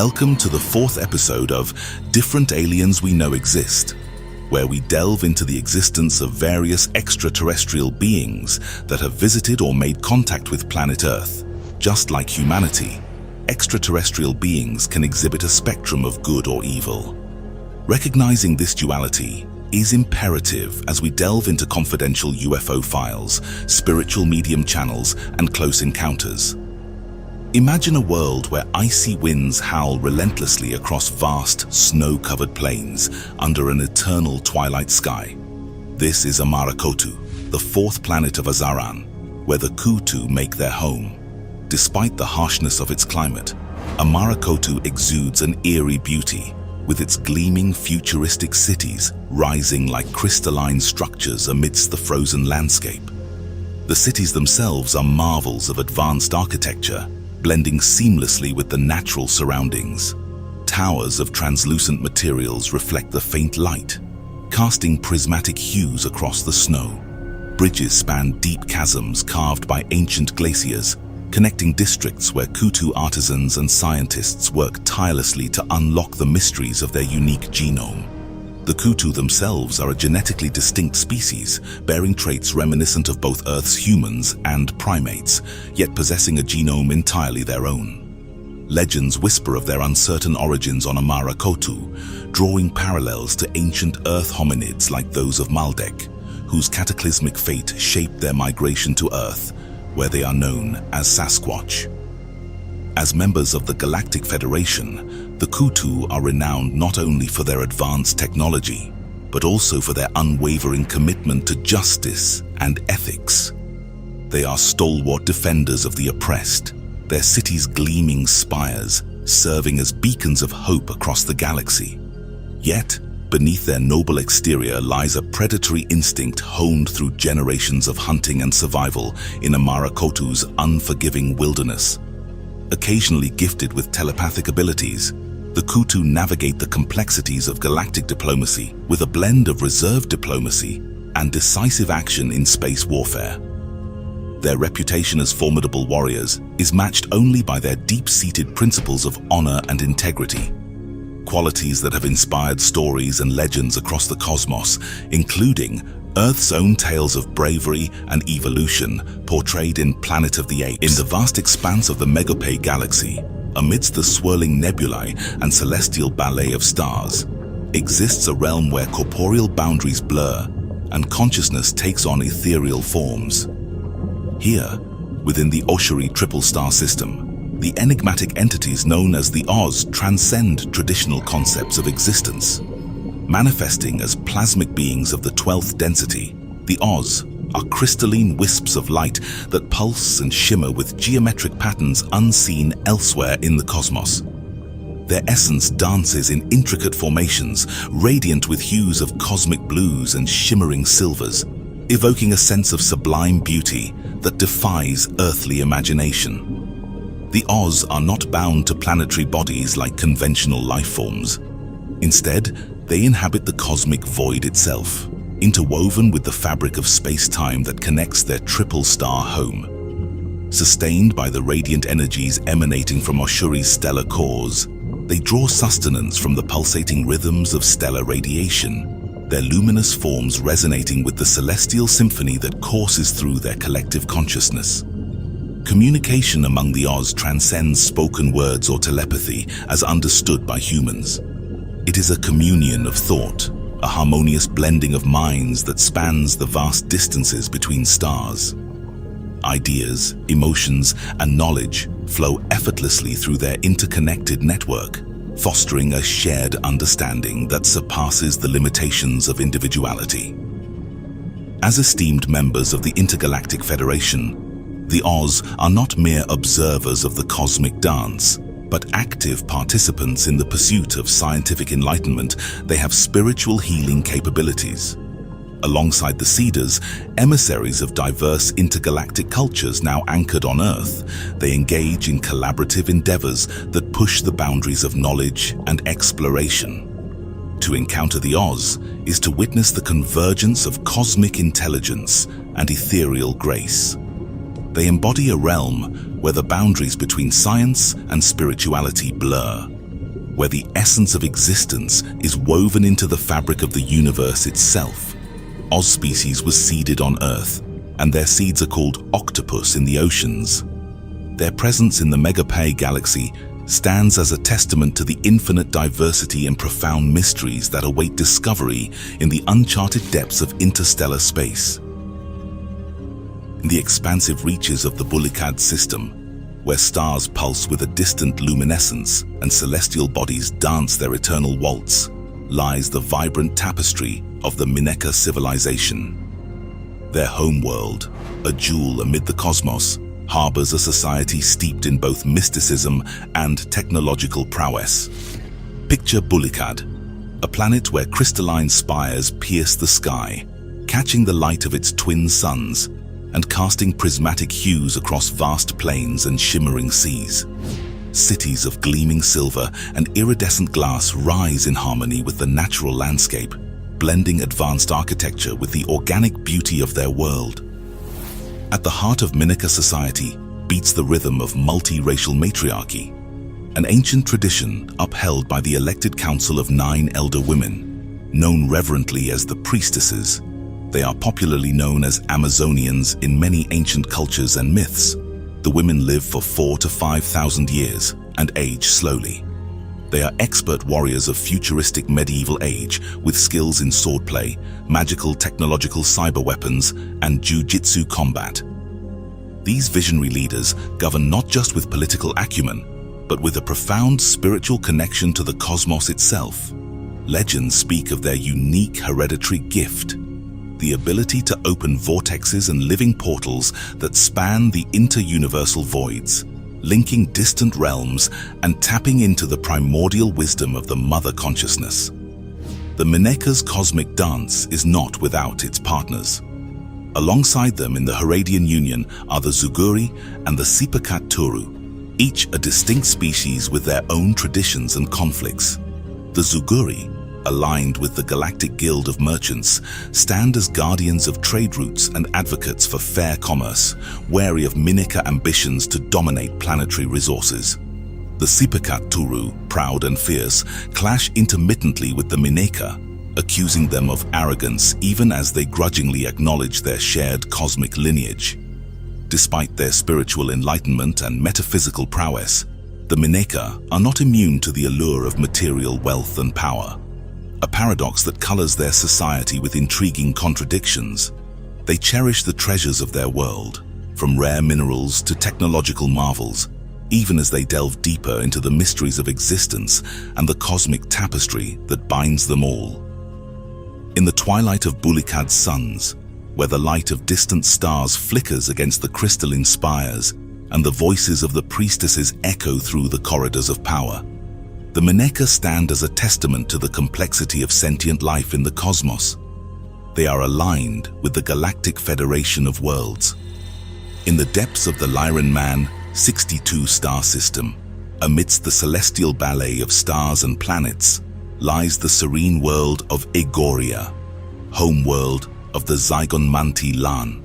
Welcome to the fourth episode of Different Aliens We Know Exist, where we delve into the existence of various extraterrestrial beings that have visited or made contact with planet Earth. Just like humanity, extraterrestrial beings can exhibit a spectrum of good or evil. Recognizing this duality is imperative as we delve into confidential UFO files, spiritual medium channels, and close encounters. Imagine a world where icy winds howl relentlessly across vast, snow-covered plains under an eternal twilight sky. This is Amarakotu, the fourth planet of Azaran, where the Kutu make their home. Despite the harshness of its climate, Amarakotu exudes an eerie beauty, with its gleaming futuristic cities rising like crystalline structures amidst the frozen landscape. The cities themselves are marvels of advanced architecture, blending seamlessly with the natural surroundings. Towers of translucent materials reflect the faint light, casting prismatic hues across the snow. Bridges span deep chasms carved by ancient glaciers, connecting districts where Kutu artisans and scientists work tirelessly to unlock the mysteries of their unique genome. The Kutu themselves are a genetically distinct species, bearing traits reminiscent of both Earth's humans and primates, yet possessing a genome entirely their own. Legends whisper of their uncertain origins on Amarakotu, drawing parallels to ancient Earth hominids like those of Maldek, whose cataclysmic fate shaped their migration to Earth, where they are known as Sasquatch. As members of the Galactic Federation, the Kutu are renowned not only for their advanced technology, but also for their unwavering commitment to justice and ethics. They are stalwart defenders of the oppressed, their cities' gleaming spires serving as beacons of hope across the galaxy. Yet, beneath their noble exterior lies a predatory instinct honed through generations of hunting and survival in Amarakotu's unforgiving wilderness. Occasionally gifted with telepathic abilities, the Kutu navigate the complexities of galactic diplomacy with a blend of reserved diplomacy and decisive action in space warfare. Their reputation as formidable warriors is matched only by their deep-seated principles of honor and integrity, qualities that have inspired stories and legends across the cosmos, including Earth's own tales of bravery and evolution portrayed in Planet of the Apes. In the vast expanse of the Megape galaxy, amidst the swirling nebulae and celestial ballet of stars, exists a realm where corporeal boundaries blur and consciousness takes on ethereal forms. Here, within the Oshiri triple star system, the enigmatic entities known as the Oz transcend traditional concepts of existence. Manifesting as plasmic beings of the 12th density, the Oz are crystalline wisps of light that pulse and shimmer with geometric patterns unseen elsewhere in the cosmos. Their essence dances in intricate formations, radiant with hues of cosmic blues and shimmering silvers, evoking a sense of sublime beauty that defies earthly imagination. The Oz are not bound to planetary bodies like conventional life forms. Instead, they inhabit the cosmic void itself, interwoven with the fabric of space-time that connects their triple-star home. Sustained by the radiant energies emanating from Oshiri's stellar cores, they draw sustenance from the pulsating rhythms of stellar radiation, their luminous forms resonating with the celestial symphony that courses through their collective consciousness. Communication among the Oz transcends spoken words or telepathy as understood by humans. It is a communion of thought, a harmonious blending of minds that spans the vast distances between stars. Ideas, emotions, and knowledge flow effortlessly through their interconnected network, fostering a shared understanding that surpasses the limitations of individuality. As esteemed members of the Intergalactic Federation, the Oz are not mere observers of the cosmic dance, but active participants in the pursuit of scientific enlightenment. They have spiritual healing capabilities. Alongside the Cedars, emissaries of diverse intergalactic cultures now anchored on Earth, they engage in collaborative endeavors that push the boundaries of knowledge and exploration. To encounter the Oz is to witness the convergence of cosmic intelligence and ethereal grace. They embody a realm where the boundaries between science and spirituality blur, where the essence of existence is woven into the fabric of the universe itself. Oz species was seeded on Earth, and their seeds are called octopus in the oceans. Their presence in the Megapay galaxy stands as a testament to the infinite diversity and profound mysteries that await discovery in the uncharted depths of interstellar space. In the expansive reaches of the Bulikad system, where stars pulse with a distant luminescence and celestial bodies dance their eternal waltz, lies the vibrant tapestry of the Mineka civilization. Their homeworld, a jewel amid the cosmos, harbors a society steeped in both mysticism and technological prowess. Picture Bulikad, a planet where crystalline spires pierce the sky, catching the light of its twin suns and casting prismatic hues across vast plains and shimmering seas. Cities of gleaming silver and iridescent glass rise in harmony with the natural landscape, blending advanced architecture with the organic beauty of their world. At the heart of Mineka society beats the rhythm of multi-racial matriarchy, an ancient tradition upheld by the elected council of 9 elder women, known reverently as the priestesses. They are popularly known as Amazonians in many ancient cultures and myths. The women live for 4,000 to 5,000 years and age slowly. They are expert warriors of futuristic medieval age with skills in swordplay, magical technological cyber weapons, and jiu-jitsu combat. These visionary leaders govern not just with political acumen, but with a profound spiritual connection to the cosmos itself. Legends speak of their unique hereditary gift, the ability to open vortexes and living portals that span the inter-universal voids, linking distant realms and tapping into the primordial wisdom of the mother consciousness. The Mineka's cosmic dance is not without its partners. Alongside them in the Heradian Union are the Zuguri and the Sipakat Turu, each a distinct species with their own traditions and conflicts. The Zuguri, aligned with the Galactic Guild of Merchants, stand as guardians of trade routes and advocates for fair commerce, wary of Mineka ambitions to dominate planetary resources. The Sipakat Turu, proud and fierce, clash intermittently with the Mineka, accusing them of arrogance even as they grudgingly acknowledge their shared cosmic lineage. Despite their spiritual enlightenment and metaphysical prowess, the Mineka are not immune to the allure of material wealth and power, a paradox that colors their society with intriguing contradictions. They cherish the treasures of their world, from rare minerals to technological marvels, even as they delve deeper into the mysteries of existence and the cosmic tapestry that binds them all. In the twilight of Bulikad's suns, where the light of distant stars flickers against the crystalline spires and the voices of the priestesses echo through the corridors of power, the Mineka stand as a testament to the complexity of sentient life in the cosmos. They are aligned with the Galactic Federation of Worlds. In the depths of the Lyran Man 62 star system, amidst the celestial ballet of stars and planets, lies the serene world of Egoria, home world of the Zygon Lan.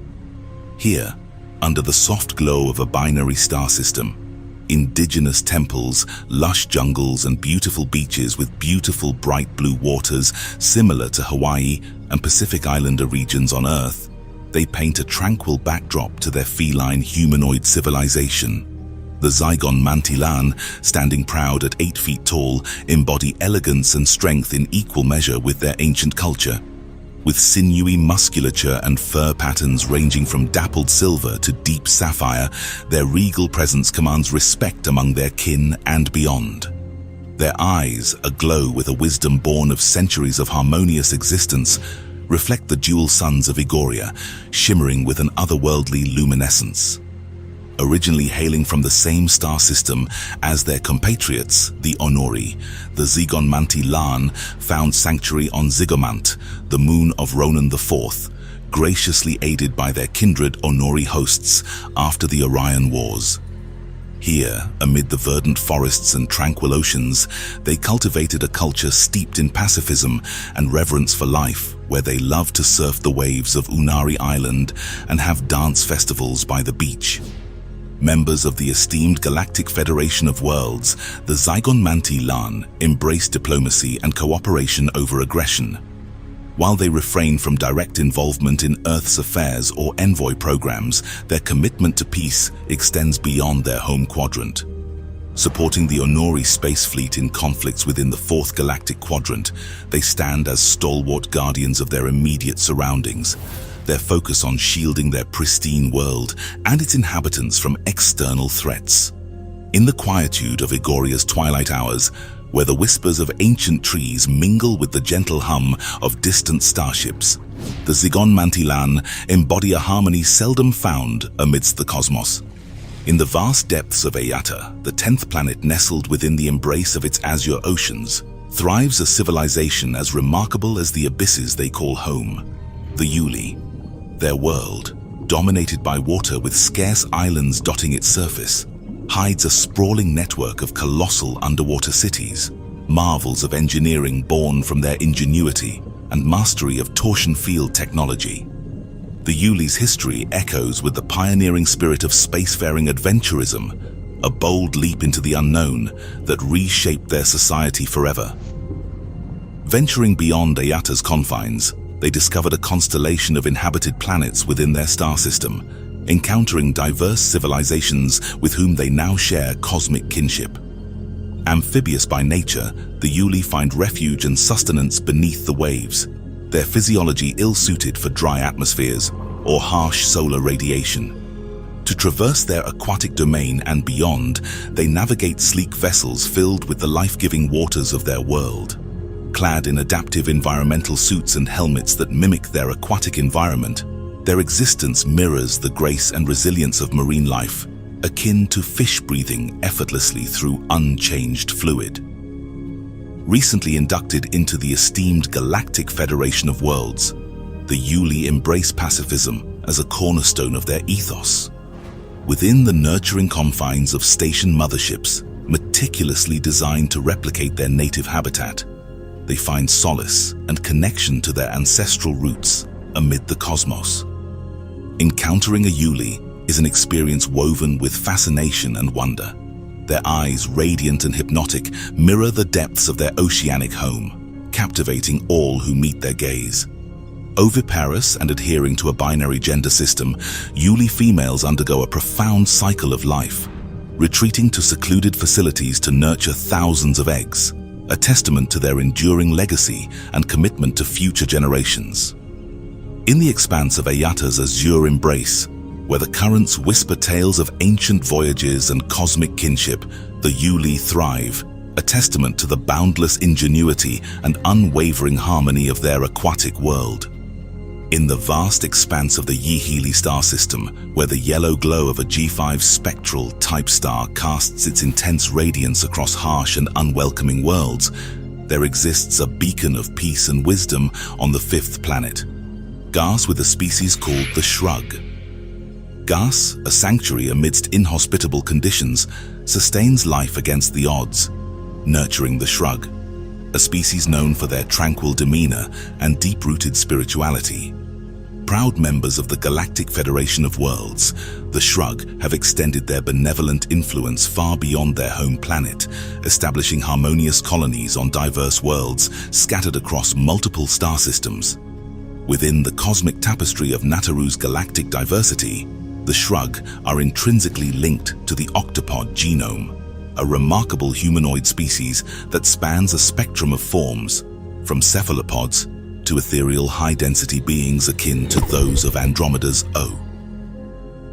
Here, under the soft glow of a binary star system, indigenous temples, lush jungles, and beautiful beaches with beautiful bright blue waters similar to Hawaii and Pacific Islander regions on Earth, they paint a tranquil backdrop to their feline humanoid civilization. The Zygon Mantilan, standing proud at 8 feet tall, embody elegance and strength in equal measure with their ancient culture. With sinewy musculature and fur patterns ranging from dappled silver to deep sapphire, their regal presence commands respect among their kin and beyond. Their eyes, aglow with a wisdom born of centuries of harmonious existence, reflect the dual suns of Egoria, shimmering with an otherworldly luminescence. Originally hailing from the same star system as their compatriots, the Onori, the Zygon Lan found sanctuary on Zygomant, the moon of Ronan IV, graciously aided by their kindred Onori hosts after the Orion Wars. Here, amid the verdant forests and tranquil oceans, they cultivated a culture steeped in pacifism and reverence for life, where they love to surf the waves of Unari Island and have dance festivals by the beach. Members of the esteemed Galactic Federation of Worlds, the Zygon Manti Lan, embrace diplomacy and cooperation over aggression. While they refrain from direct involvement in Earth's affairs or envoy programs, their commitment to peace extends beyond their home quadrant. Supporting the Honori space fleet in conflicts within the 4th Galactic Quadrant, they stand as stalwart guardians of their immediate surroundings, their focus on shielding their pristine world and its inhabitants from external threats. In the quietude of Igoria's twilight hours, where the whispers of ancient trees mingle with the gentle hum of distant starships, the Zygon Manti Lan embody a harmony seldom found amidst the cosmos. In the vast depths of Ayata, the 10th planet nestled within the embrace of its azure oceans, thrives a civilization as remarkable as the abysses they call home, the Yuli. Their world, dominated by water with scarce islands dotting its surface, hides a sprawling network of colossal underwater cities, marvels of engineering born from their ingenuity and mastery of torsion field technology. The Yuli's history echoes with the pioneering spirit of spacefaring adventurism, a bold leap into the unknown that reshaped their society forever. Venturing beyond Ayata's confines, they discovered a constellation of inhabited planets within their star system, encountering diverse civilizations with whom they now share cosmic kinship. Amphibious by nature, the Yuli find refuge and sustenance beneath the waves, their physiology ill-suited for dry atmospheres or harsh solar radiation. To traverse their aquatic domain and beyond, they navigate sleek vessels filled with the life-giving waters of their world. Clad in adaptive environmental suits and helmets that mimic their aquatic environment, their existence mirrors the grace and resilience of marine life, akin to fish breathing effortlessly through unchanged fluid. Recently inducted into the esteemed Galactic Federation of Worlds, the Yuli embrace pacifism as a cornerstone of their ethos. Within the nurturing confines of station motherships, meticulously designed to replicate their native habitat, they find solace and connection to their ancestral roots amid the cosmos. Encountering a Yuli is an experience woven with fascination and wonder. Their eyes, radiant and hypnotic, mirror the depths of their oceanic home, captivating all who meet their gaze. Oviparous and adhering to a binary gender system, Yuli females undergo a profound cycle of life, retreating to secluded facilities to nurture thousands of eggs, a testament to their enduring legacy and commitment to future generations. In the expanse of Ayata's azure embrace, where the currents whisper tales of ancient voyages and cosmic kinship, the Yuli thrive, a testament to the boundless ingenuity and unwavering harmony of their aquatic world. In the vast expanse of the Yihili star system, where the yellow glow of a G5 spectral type star casts its intense radiance across harsh and unwelcoming worlds, there exists a beacon of peace and wisdom on the 5th planet, Gas with a species called the Shrug. Gas, a sanctuary amidst inhospitable conditions, sustains life against the odds, nurturing the Shrug, a species known for their tranquil demeanor and deep-rooted spirituality. Proud members of the Galactic Federation of Worlds, the Shrug have extended their benevolent influence far beyond their home planet, establishing harmonious colonies on diverse worlds scattered across multiple star systems. Within the cosmic tapestry of Nataru's galactic diversity, the Shrug are intrinsically linked to the octopod genome, a remarkable humanoid species that spans a spectrum of forms, from cephalopods to ethereal high-density beings akin to those of Andromeda's O.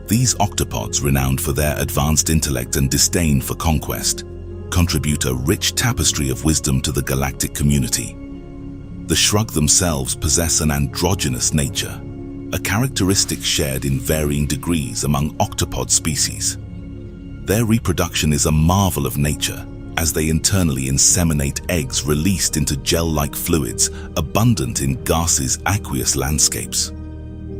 These octopods, renowned for their advanced intellect and disdain for conquest, contribute a rich tapestry of wisdom to the galactic community. The Shrug themselves possess an androgynous nature, a characteristic shared in varying degrees among octopod species. Their reproduction is a marvel of nature, as they internally inseminate eggs released into gel-like fluids abundant in Gas's aqueous landscapes.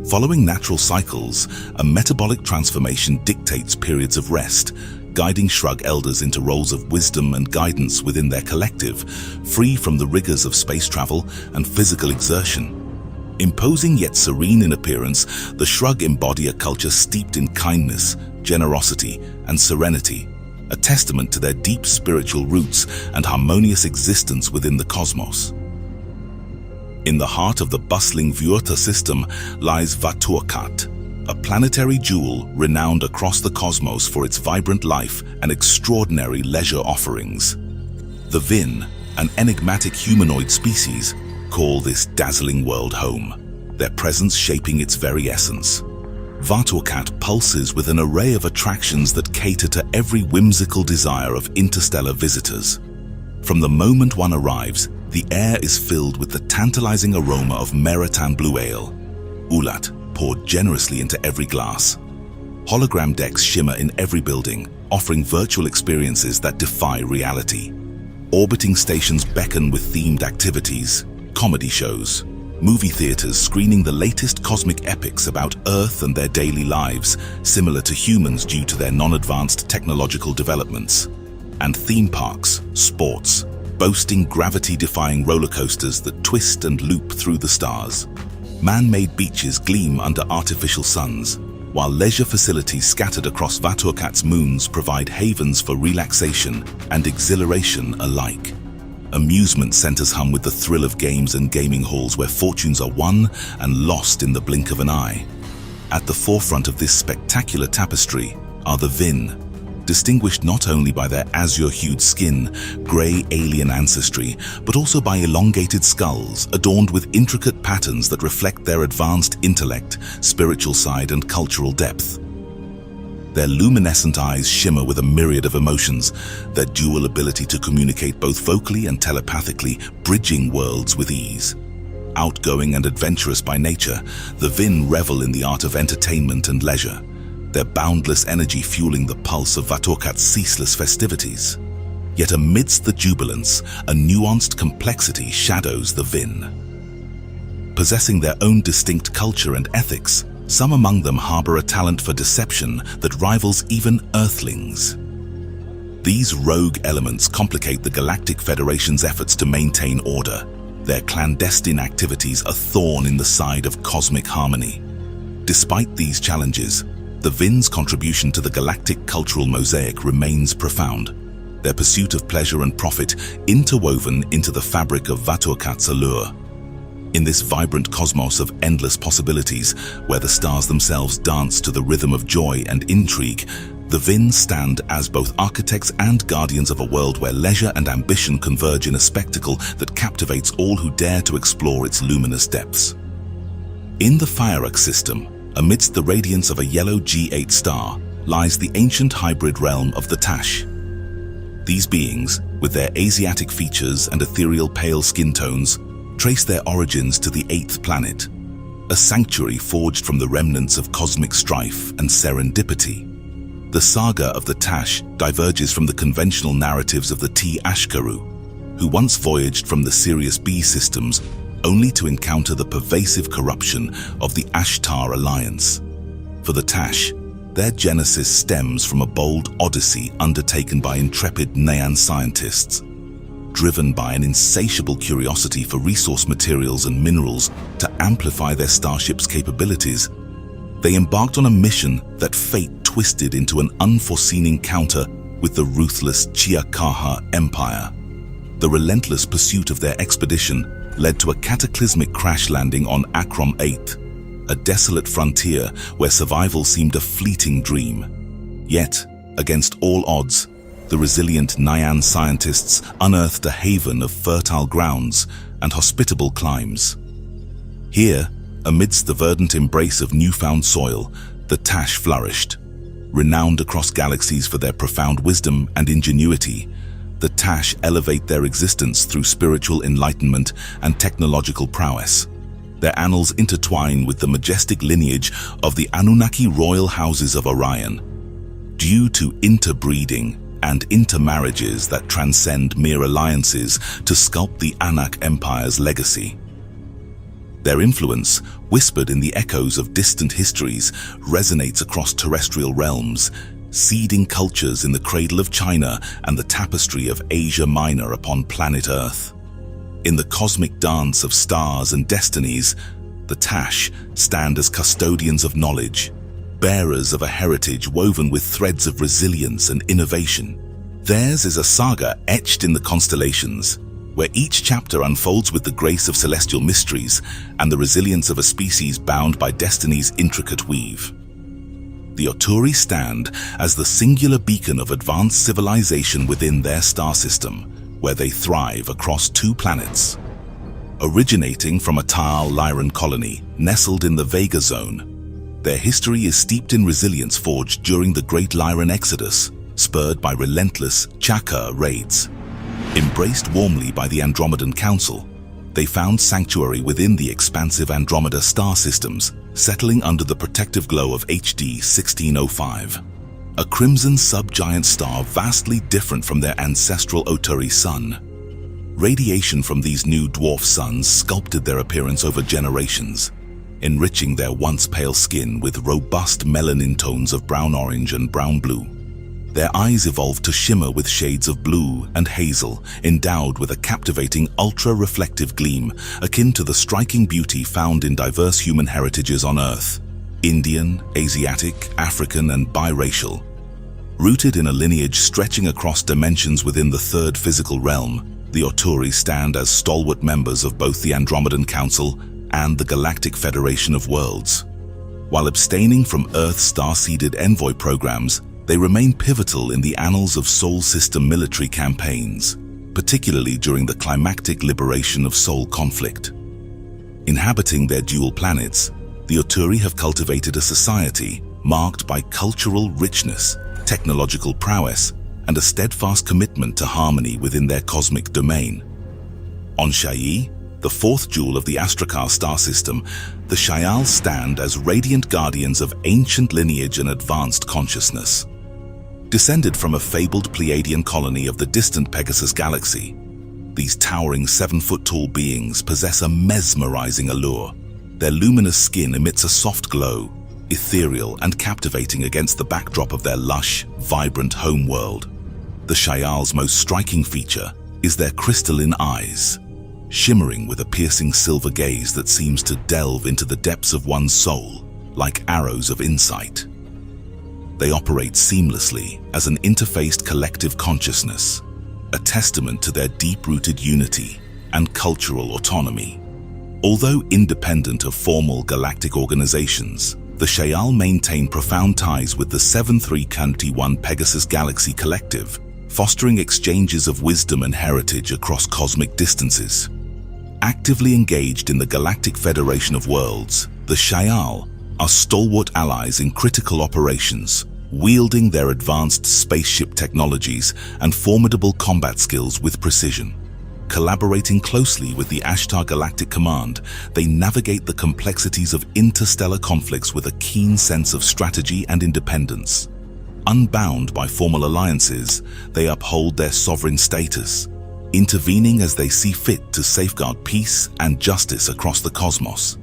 Following natural cycles, a metabolic transformation dictates periods of rest, guiding Shrug elders into roles of wisdom and guidance within their collective, free from the rigors of space travel and physical exertion. Imposing yet serene in appearance, the Shrug embody a culture steeped in kindness, generosity, and serenity, a testament to their deep spiritual roots and harmonious existence within the cosmos. In the heart of the bustling Vuurta system lies Vaturkat, a planetary jewel renowned across the cosmos for its vibrant life and extraordinary leisure offerings. The Vin, an enigmatic humanoid species, call this dazzling world home, their presence shaping its very essence. Vaturkat pulses with an array of attractions that cater to every whimsical desire of interstellar visitors. From the moment one arrives, the air is filled with the tantalizing aroma of Meritan blue ale, Ulat, poured generously into every glass. Hologram decks shimmer in every building, offering virtual experiences that defy reality. Orbiting stations beckon with themed activities, comedy shows, movie theaters screening the latest cosmic epics about Earth and their daily lives, similar to humans due to their non-advanced technological developments. And theme parks, sports, boasting gravity-defying roller coasters that twist and loop through the stars. Man-made beaches gleam under artificial suns, while leisure facilities scattered across Vaturkat's moons provide havens for relaxation and exhilaration alike. Amusement centers hum with the thrill of games and gaming halls where fortunes are won and lost in the blink of an eye. At the forefront of this spectacular tapestry are the Vin, distinguished not only by their azure-hued skin, grey alien ancestry, but also by elongated skulls adorned with intricate patterns that reflect their advanced intellect, spiritual side, and cultural depth. Their luminescent eyes shimmer with a myriad of emotions, their dual ability to communicate both vocally and telepathically, bridging worlds with ease. Outgoing and adventurous by nature, the Vin revel in the art of entertainment and leisure, their boundless energy fueling the pulse of Vaturkat's ceaseless festivities. Yet amidst the jubilance, a nuanced complexity shadows the Vin. Possessing their own distinct culture and ethics, some among them harbor a talent for deception that rivals even Earthlings. These rogue elements complicate the Galactic Federation's efforts to maintain order, their clandestine activities a thorn in the side of cosmic harmony. Despite these challenges, the Vin's contribution to the galactic cultural mosaic remains profound, their pursuit of pleasure and profit interwoven into the fabric of Vaturkat's allure. In this vibrant cosmos of endless possibilities, where the stars themselves dance to the rhythm of joy and intrigue, the Vin stand as both architects and guardians of a world where leisure and ambition converge in a spectacle that captivates all who dare to explore its luminous depths. In the Fireark system, amidst the radiance of a yellow G8 star, lies the ancient hybrid realm of the Tash. These beings, with their Asiatic features and ethereal pale skin tones, trace their origins to the 8th planet, a sanctuary forged from the remnants of cosmic strife and serendipity. The saga of the Tash diverges from the conventional narratives of the T. Ashkaru, who once voyaged from the Sirius B systems only to encounter the pervasive corruption of the Ashtar Alliance. For the Tash, their genesis stems from a bold odyssey undertaken by intrepid Nayan scientists. Driven by an insatiable curiosity for resource materials and minerals to amplify their starship's capabilities, they embarked on a mission that fate twisted into an unforeseen encounter with the ruthless Chiakaha Empire. The relentless pursuit of their expedition led to a cataclysmic crash landing on Akrom 8, a desolate frontier where survival seemed a fleeting dream. Yet, against all odds, the resilient Nayan scientists unearthed a haven of fertile grounds and hospitable climes. Here, amidst the verdant embrace of newfound soil, the Tash flourished. Renowned across galaxies for their profound wisdom and ingenuity, the Tash elevate their existence through spiritual enlightenment and technological prowess. Their annals intertwine with the majestic lineage of the Anunnaki royal houses of Orion. Due to interbreeding and intermarriages that transcend mere alliances to sculpt the Anak Empire's legacy. Their influence, whispered in the echoes of distant histories, resonates across terrestrial realms, seeding cultures in the cradle of China and the tapestry of Asia Minor upon planet Earth. In the cosmic dance of stars and destinies, the Tash stand as custodians of knowledge, bearers of a heritage woven with threads of resilience and innovation. Theirs is a saga etched in the constellations, where each chapter unfolds with the grace of celestial mysteries and the resilience of a species bound by destiny's intricate weave. The Oturi stand as the singular beacon of advanced civilization within their star system, where they thrive across 2 planets. Originating from a Taal Lyran colony nestled in the Vega Zone, their history is steeped in resilience forged during the Great Lyran Exodus, spurred by relentless Chaka raids. Embraced warmly by the Andromedan Council, they found sanctuary within the expansive Andromeda star systems, settling under the protective glow of HD 1605. A crimson subgiant star vastly different from their ancestral Oturi sun. Radiation from these new dwarf suns sculpted their appearance over generations, enriching their once pale skin with robust melanin tones of brown-orange and brown-blue. Their eyes evolved to shimmer with shades of blue and hazel, endowed with a captivating ultra-reflective gleam akin to the striking beauty found in diverse human heritages on Earth: Indian, Asiatic, African, and biracial. Rooted in a lineage stretching across dimensions within the 3rd physical realm, the Oturi stand as stalwart members of both the Andromedan Council and the Galactic Federation of Worlds. While abstaining from Earth's star-seeded envoy programs, they remain pivotal in the annals of Sol System military campaigns, particularly during the climactic liberation of Sol conflict. Inhabiting their dual planets, the Oturi have cultivated a society marked by cultural richness, technological prowess, and a steadfast commitment to harmony within their cosmic domain. On Shai, the 4th jewel of the Astrakar star system, the Shaial stand as radiant guardians of ancient lineage and advanced consciousness. Descended from a fabled Pleiadian colony of the distant Pegasus galaxy, these towering 7-foot-tall beings possess a mesmerizing allure. Their luminous skin emits a soft glow, ethereal and captivating against the backdrop of their lush, vibrant home world. The Shaial's most striking feature is their crystalline eyes, shimmering with a piercing silver gaze that seems to delve into the depths of one's soul, like arrows of insight. They operate seamlessly as an interfaced collective consciousness, a testament to their deep-rooted unity and cultural autonomy. Although independent of formal galactic organizations, the Shaial maintain profound ties with the 7-3-1 Pegasus Galaxy Collective, fostering exchanges of wisdom and heritage across cosmic distances. Actively engaged in the Galactic Federation of Worlds, the Shaial are stalwart allies in critical operations, wielding their advanced spaceship technologies and formidable combat skills with precision. Collaborating closely with the Ashtar Galactic Command, they navigate the complexities of interstellar conflicts with a keen sense of strategy and independence. Unbound by formal alliances, they uphold their sovereign status, intervening as they see fit to safeguard peace and justice across the cosmos.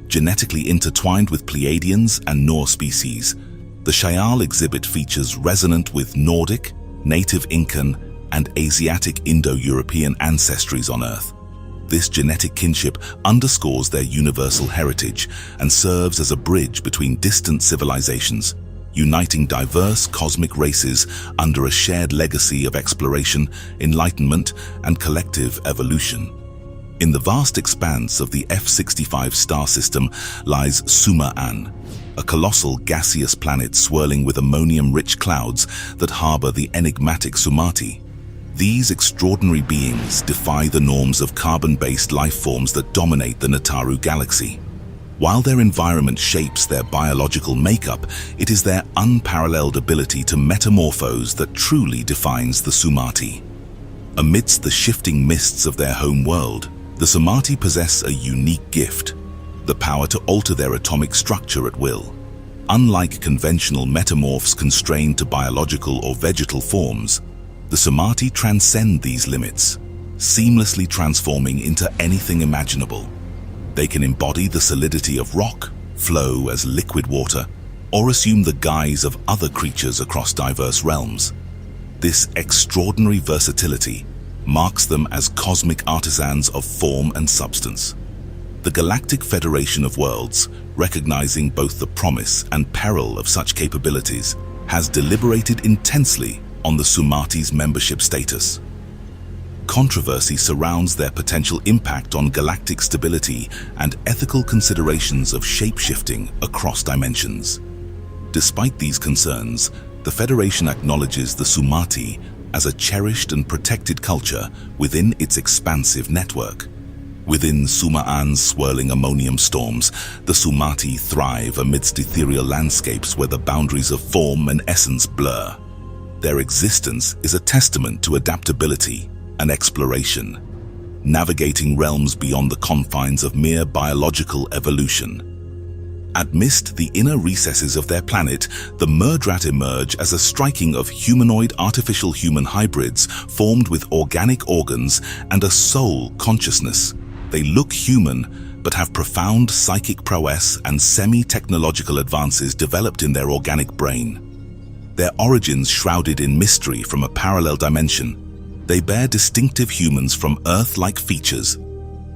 Genetically intertwined with Pleiadians and Noor species, the Shaial exhibit features resonant with Nordic, native Incan, and Asiatic Indo-European ancestries on Earth. This genetic kinship underscores their universal heritage and serves as a bridge between distant civilizations, uniting diverse cosmic races under a shared legacy of exploration, enlightenment, and collective evolution. In the vast expanse of the F-65 star system lies Suma-An, a colossal gaseous planet swirling with ammonium-rich clouds that harbor the enigmatic Sumati. These extraordinary beings defy the norms of carbon-based life forms that dominate the Nataru galaxy. While their environment shapes their biological makeup, it is their unparalleled ability to metamorphose that truly defines the Sumati. Amidst the shifting mists of their home world, the Sumati possess a unique gift: the power to alter their atomic structure at will. Unlike conventional metamorphs constrained to biological or vegetal forms, the Sumati transcend these limits, seamlessly transforming into anything imaginable. They can embody the solidity of rock, flow as liquid water, or assume the guise of other creatures across diverse realms. This extraordinary versatility marks them as cosmic artisans of form and substance. The Galactic Federation of Worlds, recognizing both the promise and peril of such capabilities, has deliberated intensely on the Sumati's membership status. Controversy surrounds their potential impact on galactic stability and ethical considerations of shape-shifting across dimensions. Despite these concerns, the Federation acknowledges the Sumati as a cherished and protected culture within its expansive network. Within Suma'an's swirling ammonium storms, the Sumati thrive amidst ethereal landscapes where the boundaries of form and essence blur. Their existence is a testament to adaptability and exploration, navigating realms beyond the confines of mere biological evolution. Amidst the inner recesses of their planet, the Murdrat emerge as a striking of humanoid artificial human hybrids formed with organic organs and a soul consciousness. They look human, but have profound psychic prowess and semi-technological advances developed in their organic brain. Their origins shrouded in mystery from a parallel dimension, they bear distinctive humans from Earth-like features.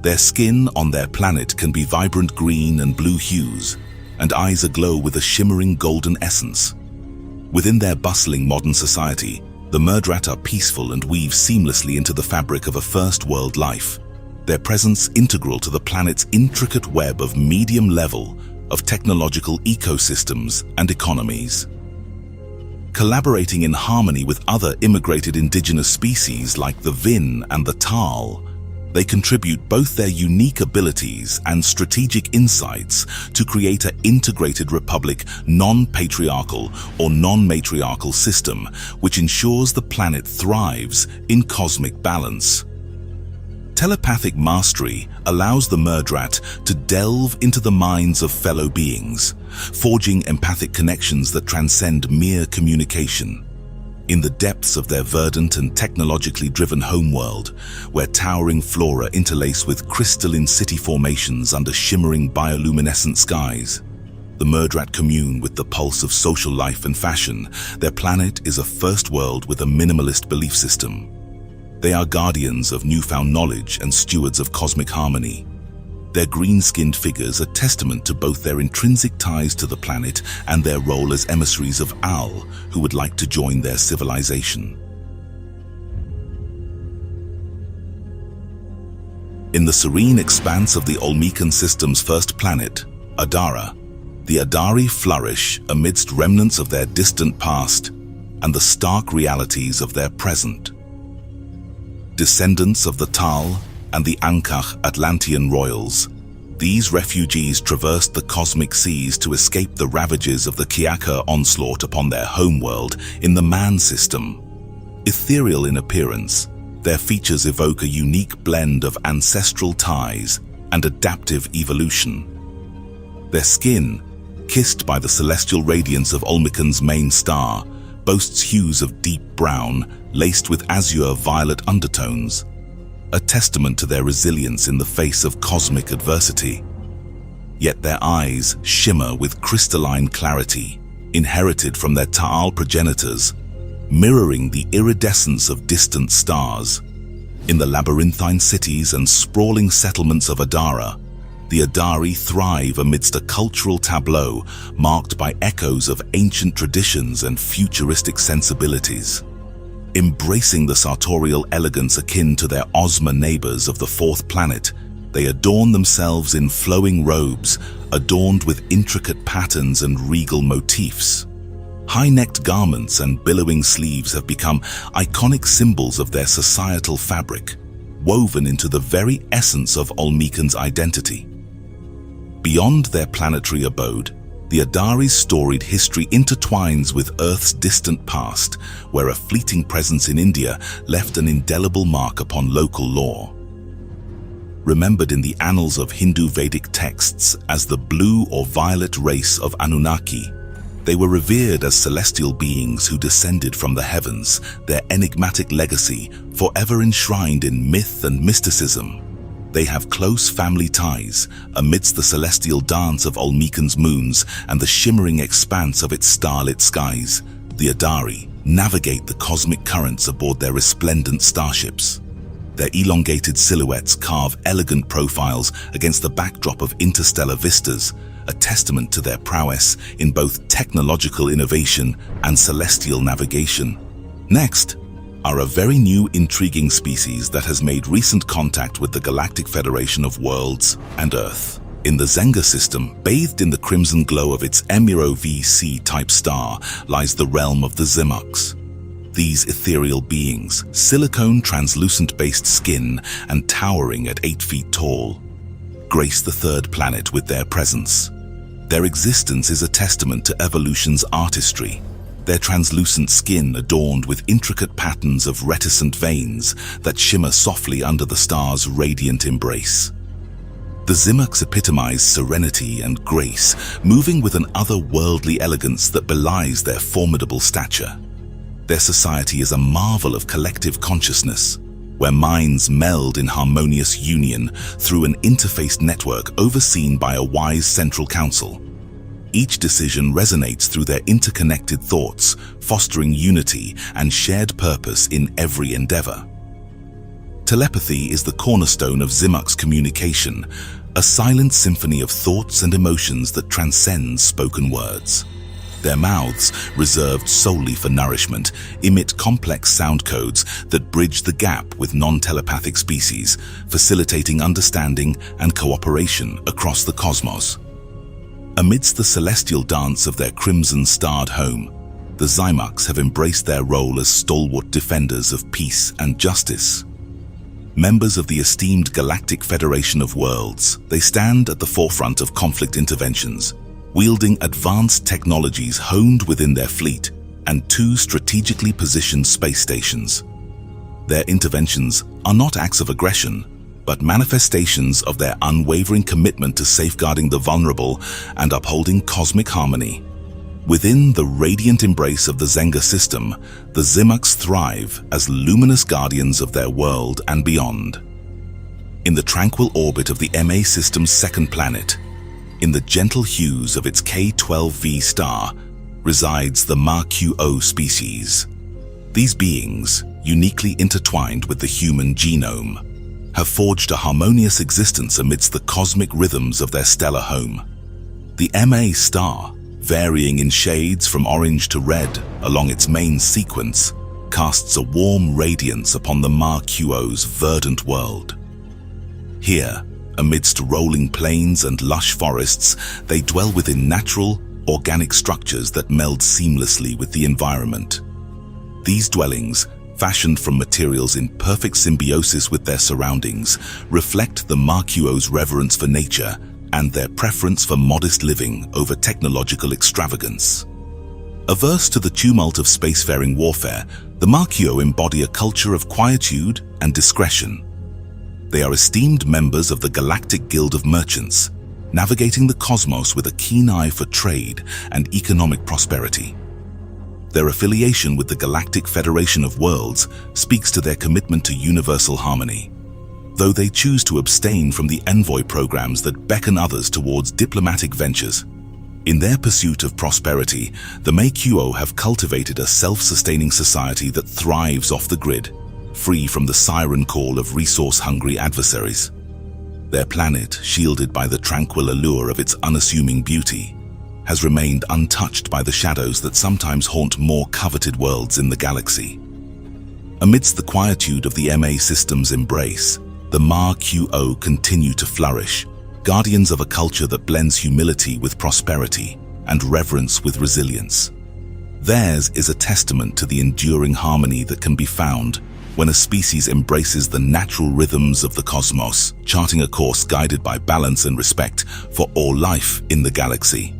Their skin on their planet can be vibrant green and blue hues, and eyes aglow with a shimmering golden essence. Within their bustling modern society, the Murdrat are peaceful and weave seamlessly into the fabric of a first-world life, their presence integral to the planet's intricate web of medium level of technological ecosystems and economies. Collaborating in harmony with other immigrated indigenous species like the Vin and the Tal, they contribute both their unique abilities and strategic insights to create an integrated republic non-patriarchal or non-matriarchal system which ensures the planet thrives in cosmic balance. Telepathic mastery allows the Murdrat to delve into the minds of fellow beings, forging empathic connections that transcend mere communication. In the depths of their verdant and technologically driven homeworld, where towering flora interlace with crystalline city formations under shimmering bioluminescent skies, the Murdrat commune with the pulse of social life and fashion. Their planet is a first world with a minimalist belief system. They are guardians of newfound knowledge and stewards of cosmic harmony. Their green-skinned figures are testament to both their intrinsic ties to the planet and their role as emissaries of Al, who would like to join their civilization. In the serene expanse of the Olmecan system's first planet, Adara, the Adari flourish amidst remnants of their distant past and the stark realities of their present. Descendants of the Tal and the Ankach Atlantean royals, these refugees traversed the cosmic seas to escape the ravages of the Kiaka onslaught upon their homeworld in the Man system. Ethereal in appearance, their features evoke a unique blend of ancestral ties and adaptive evolution. Their skin, kissed by the celestial radiance of Olmecan's main star, boasts hues of deep brown, laced with azure violet undertones, a testament to their resilience in the face of cosmic adversity. Yet their eyes shimmer with crystalline clarity, inherited from their Ta'al progenitors, mirroring the iridescence of distant stars. In the labyrinthine cities and sprawling settlements of Adara, the Adari thrive amidst a cultural tableau marked by echoes of ancient traditions and futuristic sensibilities. Embracing the sartorial elegance akin to their Ozma neighbors of the fourth planet, they adorn themselves in flowing robes, adorned with intricate patterns and regal motifs. High-necked garments and billowing sleeves have become iconic symbols of their societal fabric, woven into the very essence of Olmecan's identity. Beyond their planetary abode, the Adari's storied history intertwines with Earth's distant past, where a fleeting presence in India left an indelible mark upon local lore. Remembered in the annals of Hindu Vedic texts as the blue or violet race of Anunnaki, they were revered as celestial beings who descended from the heavens, their enigmatic legacy forever enshrined in myth and mysticism. They have close family ties amidst the celestial dance of Olmecan's moons and the shimmering expanse of its starlit skies. The Adari navigate the cosmic currents aboard their resplendent starships. Their elongated silhouettes carve elegant profiles against the backdrop of interstellar vistas, a testament to their prowess in both technological innovation and celestial navigation. Next are a very new, intriguing species that has made recent contact with the Galactic Federation of Worlds and Earth. In the Zenga system, bathed in the crimson glow of its Emiro VC-type star, lies the realm of the Zimuks. These ethereal beings, silicone translucent-based skin and towering at 8 feet tall, grace the third planet with their presence. Their existence is a testament to evolution's artistry, their translucent skin adorned with intricate patterns of reticent veins that shimmer softly under the star's radiant embrace. The Zimuks epitomize serenity and grace, moving with an otherworldly elegance that belies their formidable stature. Their society is a marvel of collective consciousness, where minds meld in harmonious union through an interfaced network overseen by a wise central council. Each decision resonates through their interconnected thoughts, fostering unity and shared purpose in every endeavor. Telepathy is the cornerstone of Zimuks communication, a silent symphony of thoughts and emotions that transcends spoken words. Their mouths, reserved solely for nourishment, emit complex sound codes that bridge the gap with non-telepathic species, facilitating understanding and cooperation across the cosmos. Amidst the celestial dance of their crimson-starred home, the Zimuks have embraced their role as stalwart defenders of peace and justice. Members of the esteemed Galactic Federation of Worlds, they stand at the forefront of conflict interventions, wielding advanced technologies honed within their fleet and 2 strategically positioned space stations. Their interventions are not acts of aggression, but manifestations of their unwavering commitment to safeguarding the vulnerable and upholding cosmic harmony. Within the radiant embrace of the Zenga system, the Zimuks thrive as luminous guardians of their world and beyond. In the tranquil orbit of the MA system's second planet, in the gentle hues of its K12V star, resides the Ma-QO species. These beings, uniquely intertwined with the human genome, have forged a harmonious existence amidst the cosmic rhythms of their stellar home. The MA star, varying in shades from orange to red along its main sequence, casts a warm radiance upon the Ma-QO's verdant world. Here, amidst rolling plains and lush forests, they dwell within natural, organic structures that meld seamlessly with the environment. These dwellings, fashioned from materials in perfect symbiosis with their surroundings, reflect the Ma-QO's reverence for nature and their preference for modest living over technological extravagance. Averse to the tumult of spacefaring warfare, the Ma-QO embody a culture of quietude and discretion. They are esteemed members of the Galactic Guild of Merchants, navigating the cosmos with a keen eye for trade and economic prosperity. Their affiliation with the Galactic Federation of Worlds speaks to their commitment to universal harmony, though they choose to abstain from the envoy programs that beckon others towards diplomatic ventures. In their pursuit of prosperity, the Ma-QO have cultivated a self-sustaining society that thrives off the grid, free from the siren call of resource-hungry adversaries. Their planet, shielded by the tranquil allure of its unassuming beauty, has remained untouched by the shadows that sometimes haunt more coveted worlds in the galaxy. Amidst the quietude of the MA system's embrace, the Ma-QO continue to flourish, guardians of a culture that blends humility with prosperity and reverence with resilience. Theirs is a testament to the enduring harmony that can be found when a species embraces the natural rhythms of the cosmos, charting a course guided by balance and respect for all life in the galaxy.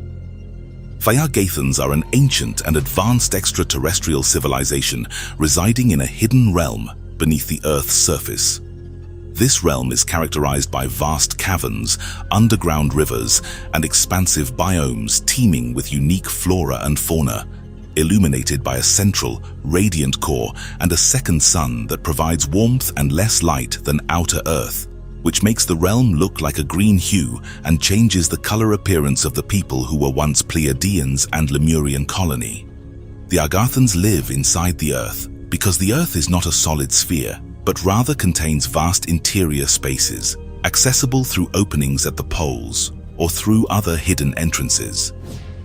Fayar-Gathans are an ancient and advanced extraterrestrial civilization residing in a hidden realm beneath the Earth's surface. This realm is characterized by vast caverns, underground rivers, and expansive biomes teeming with unique flora and fauna, illuminated by a central, radiant core and a second sun that provides warmth and less light than outer Earth, which makes the realm look like a green hue and changes the color appearance of the people who were once Pleiadians and Lemurian colony. The Agathans live inside the Earth because the Earth is not a solid sphere. but rather contains vast interior spaces, accessible through openings at the poles or through other hidden entrances.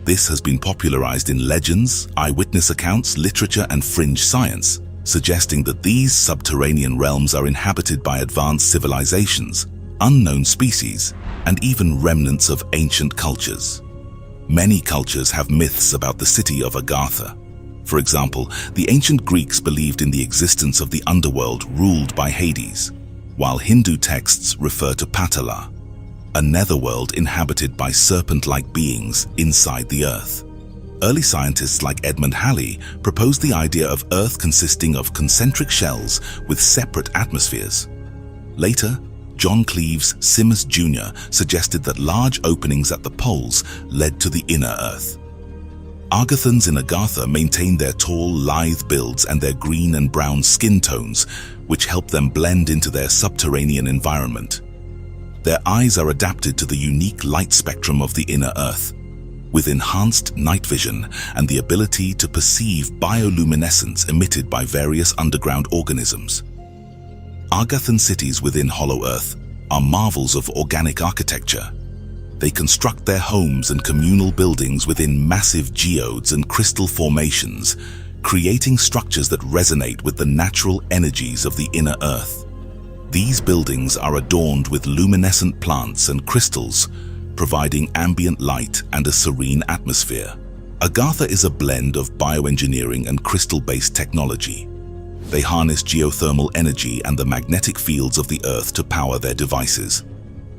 This has been popularized in legends, eyewitness accounts, literature, and fringe science, suggesting that these subterranean realms are inhabited by advanced civilizations, unknown species, and even remnants of ancient cultures. Many cultures have myths about the city of Agartha. For example, the ancient Greeks believed in the existence of the underworld ruled by Hades, while Hindu texts refer to Patala, a netherworld inhabited by serpent-like beings inside the earth. Early scientists like Edmund Halley proposed the idea of Earth consisting of concentric shells with separate atmospheres. Later, John Cleves Simms Jr. suggested that large openings at the poles led to the inner Earth. Argathans in Agartha maintain their tall, lithe builds and their green and brown skin tones, which help them blend into their subterranean environment. Their eyes are adapted to the unique light spectrum of the inner Earth, with enhanced night vision and the ability to perceive bioluminescence emitted by various underground organisms. Argathan cities within Hollow Earth are marvels of organic architecture. They construct their homes and communal buildings within massive geodes and crystal formations, creating structures that resonate with the natural energies of the inner Earth. These buildings are adorned with luminescent plants and crystals, providing ambient light and a serene atmosphere. Agartha is a blend of bioengineering and crystal-based technology. They harness geothermal energy and the magnetic fields of the Earth to power their devices.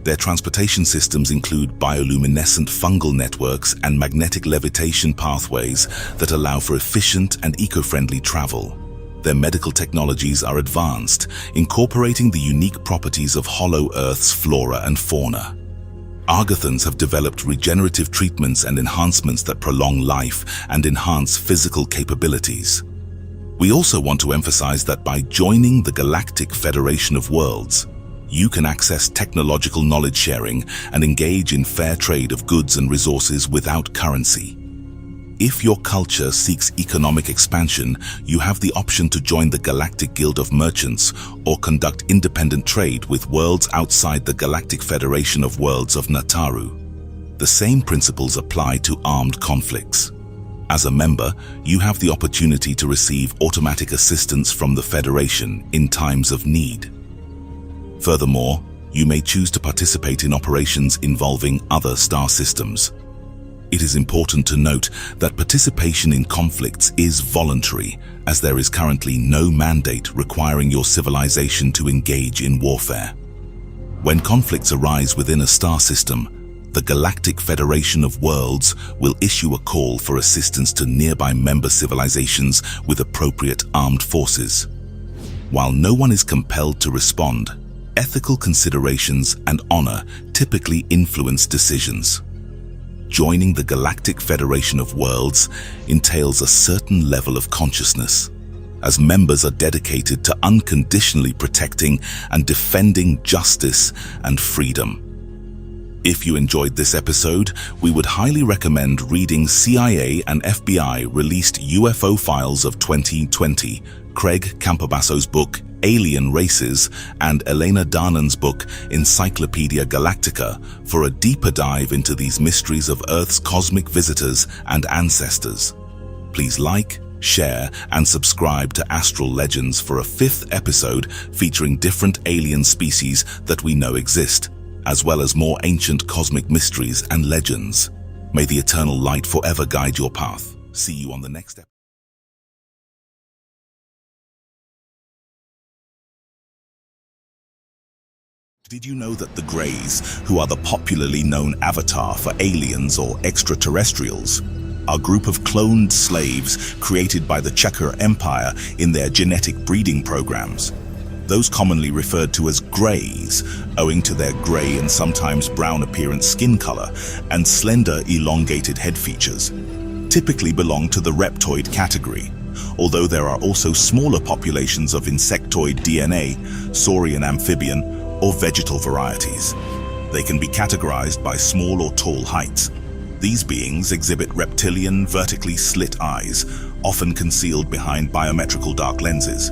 Their transportation systems include bioluminescent fungal networks and magnetic levitation pathways that allow for efficient and eco-friendly travel. Their medical technologies are advanced, incorporating the unique properties of Hollow Earth's flora and fauna. Argathans have developed regenerative treatments and enhancements that prolong life and enhance physical capabilities. We also want to emphasize that by joining the Galactic Federation of Worlds, you can access technological knowledge sharing and engage in fair trade of goods and resources without currency. If your culture seeks economic expansion, you have the option to join the Galactic Guild of Merchants or conduct independent trade with worlds outside the Galactic Federation of Worlds of Nataru. The same principles apply to armed conflicts. As a member, you have the opportunity to receive automatic assistance from the Federation in times of need. Furthermore, you may choose to participate in operations involving other star systems. It is important to note that participation in conflicts is voluntary, as there is currently no mandate requiring your civilization to engage in warfare. When conflicts arise within a star system, the Galactic Federation of Worlds will issue a call for assistance to nearby member civilizations with appropriate armed forces. While no one is compelled to respond, ethical considerations and honor typically influence decisions. Joining the Galactic Federation of Worlds entails a certain level of consciousness, as members are dedicated to unconditionally protecting and defending justice and freedom. If you enjoyed this episode, we would highly recommend reading CIA and FBI released UFO files of 2020, Craig Campobasso's book Alien Races, and Elena Darnan's book Encyclopedia Galactica for a deeper dive into these mysteries of Earth's cosmic visitors and ancestors. Please like, share, and subscribe to Astral Legends for a 5th episode featuring different alien species that we know exist, as well as more ancient cosmic mysteries and legends. May the eternal light forever guide your path. See you on the next episode. Did you know that the Greys, who are the popularly known avatar for aliens or extraterrestrials, are a group of cloned slaves created by the Checker Empire in their genetic breeding programs? Those commonly referred to as Greys, owing to their grey and sometimes brown appearance skin color and slender, elongated head features, typically belong to the reptoid category, although there are also smaller populations of insectoid DNA, saurian amphibian, or vegetal varieties. They can be categorized by small or tall heights. These beings exhibit reptilian, vertically slit eyes, often concealed behind biometrical dark lenses.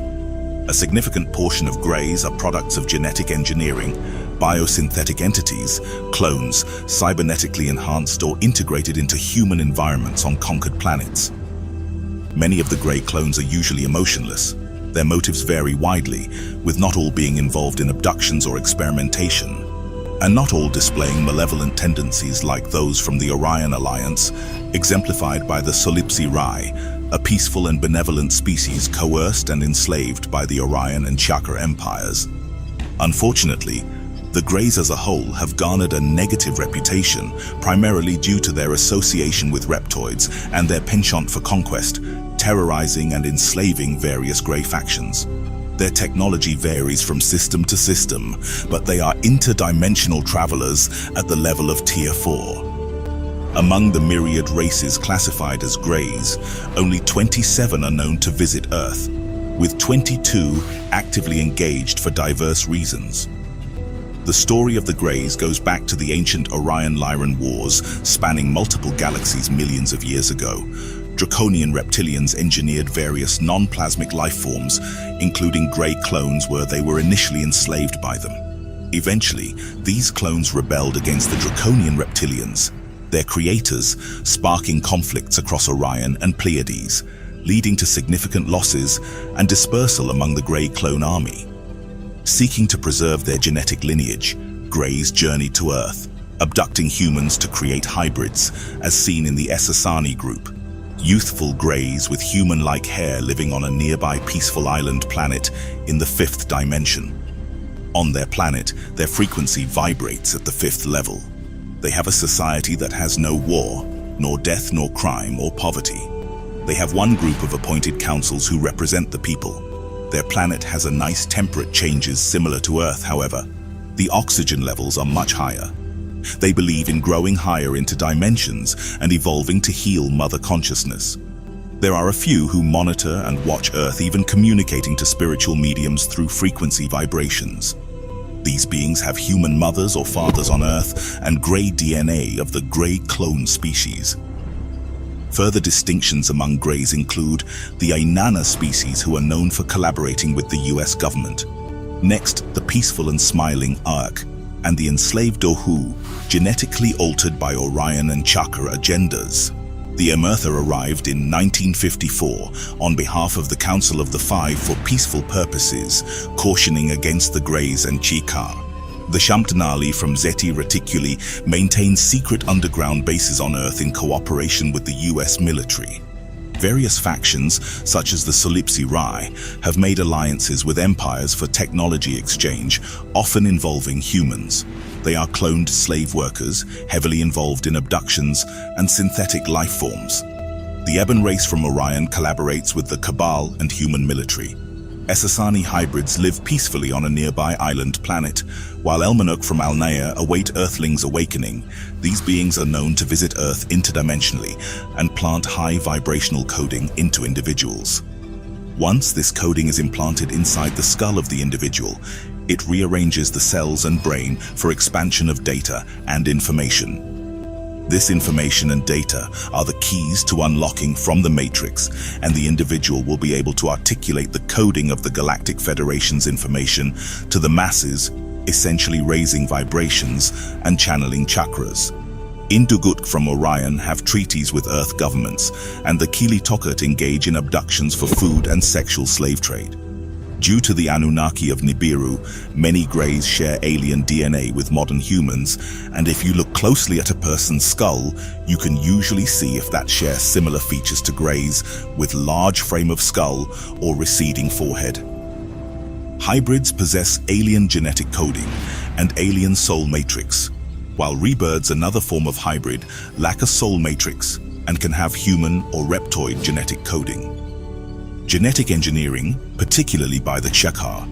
A significant portion of Greys are products of genetic engineering, biosynthetic entities, clones, cybernetically enhanced or integrated into human environments on conquered planets. Many of the Grey clones are usually emotionless. Their motives vary widely, with not all being involved in abductions or experimentation, and not all displaying malevolent tendencies like those from the Orion Alliance, exemplified by the Solipsi Rai, a peaceful and benevolent species coerced and enslaved by the Orion and Chakra empires. Unfortunately, the Greys as a whole have garnered a negative reputation, primarily due to their association with reptoids and their penchant for conquest, terrorizing and enslaving various Grey factions. Their technology varies from system to system, but they are interdimensional travelers at the level of Tier 4. Among the myriad races classified as Greys, only 27 are known to visit Earth, with 22 actively engaged for diverse reasons. The story of the Greys goes back to the ancient Orion-Lyran Wars, spanning multiple galaxies millions of years ago. Draconian reptilians engineered various non-plasmic life forms, including Grey clones, where they were initially enslaved by them. Eventually, these clones rebelled against the Draconian reptilians, their creators, sparking conflicts across Orion and Pleiades, leading to significant losses and dispersal among the Grey clone army. Seeking to preserve their genetic lineage, Greys journeyed to Earth, abducting humans to create hybrids, as seen in the Essassani group. Youthful Greys with human-like hair living on a nearby peaceful island planet in the 5th dimension. On their planet, their frequency vibrates at the 5th level. They have a society that has no war, nor death, nor crime, or poverty. They have one group of appointed councils who represent the people. Their planet has a nice temperate changes similar to Earth, however. The oxygen levels are much higher. They believe in growing higher into dimensions and evolving to heal mother consciousness. There are a few who monitor and watch Earth, even communicating to spiritual mediums through frequency vibrations. These beings have human mothers or fathers on Earth and Grey DNA of the Grey clone species. Further distinctions among Greys include the Ainana species, who are known for collaborating with the US government. Next, the peaceful and smiling Ark, and the enslaved Dohu, genetically altered by Orion and Chakra agendas. The Emertha arrived in 1954 on behalf of the Council of the Five for peaceful purposes, cautioning against the Greys and Chikar. The Shamtnali from Zeti Reticuli maintain secret underground bases on Earth in cooperation with the US military. Various factions, such as the Solipsi Rai, have made alliances with empires for technology exchange, often involving humans. They are cloned slave workers, heavily involved in abductions and synthetic life forms. The Ebon race from Orion collaborates with the Cabal and human military. Essassani hybrids live peacefully on a nearby island planet, while Elmanuk from Alnea await Earthlings' awakening. These beings are known to visit Earth interdimensionally and plant high vibrational coding into individuals. Once this coding is implanted inside the skull of the individual, it rearranges the cells and brain for expansion of data and information. This information and data are the keys to unlocking from the Matrix, and the individual will be able to articulate the coding of the Galactic Federation's information to the masses, essentially raising vibrations and channeling chakras. Indugut from Orion have treaties with Earth governments, and the Kili Tokat engage in abductions for food and sexual slave trade. Due to the Anunnaki of Nibiru, many Greys share alien DNA with modern humans, and if you look closely at a person's skull, you can usually see if that shares similar features to Greys, with large frame of skull or receding forehead. Hybrids possess alien genetic coding and alien soul matrix, while rebirths, another form of hybrid, lack a soul matrix and can have human or reptoid genetic coding. Genetic engineering, particularly by the Chakar,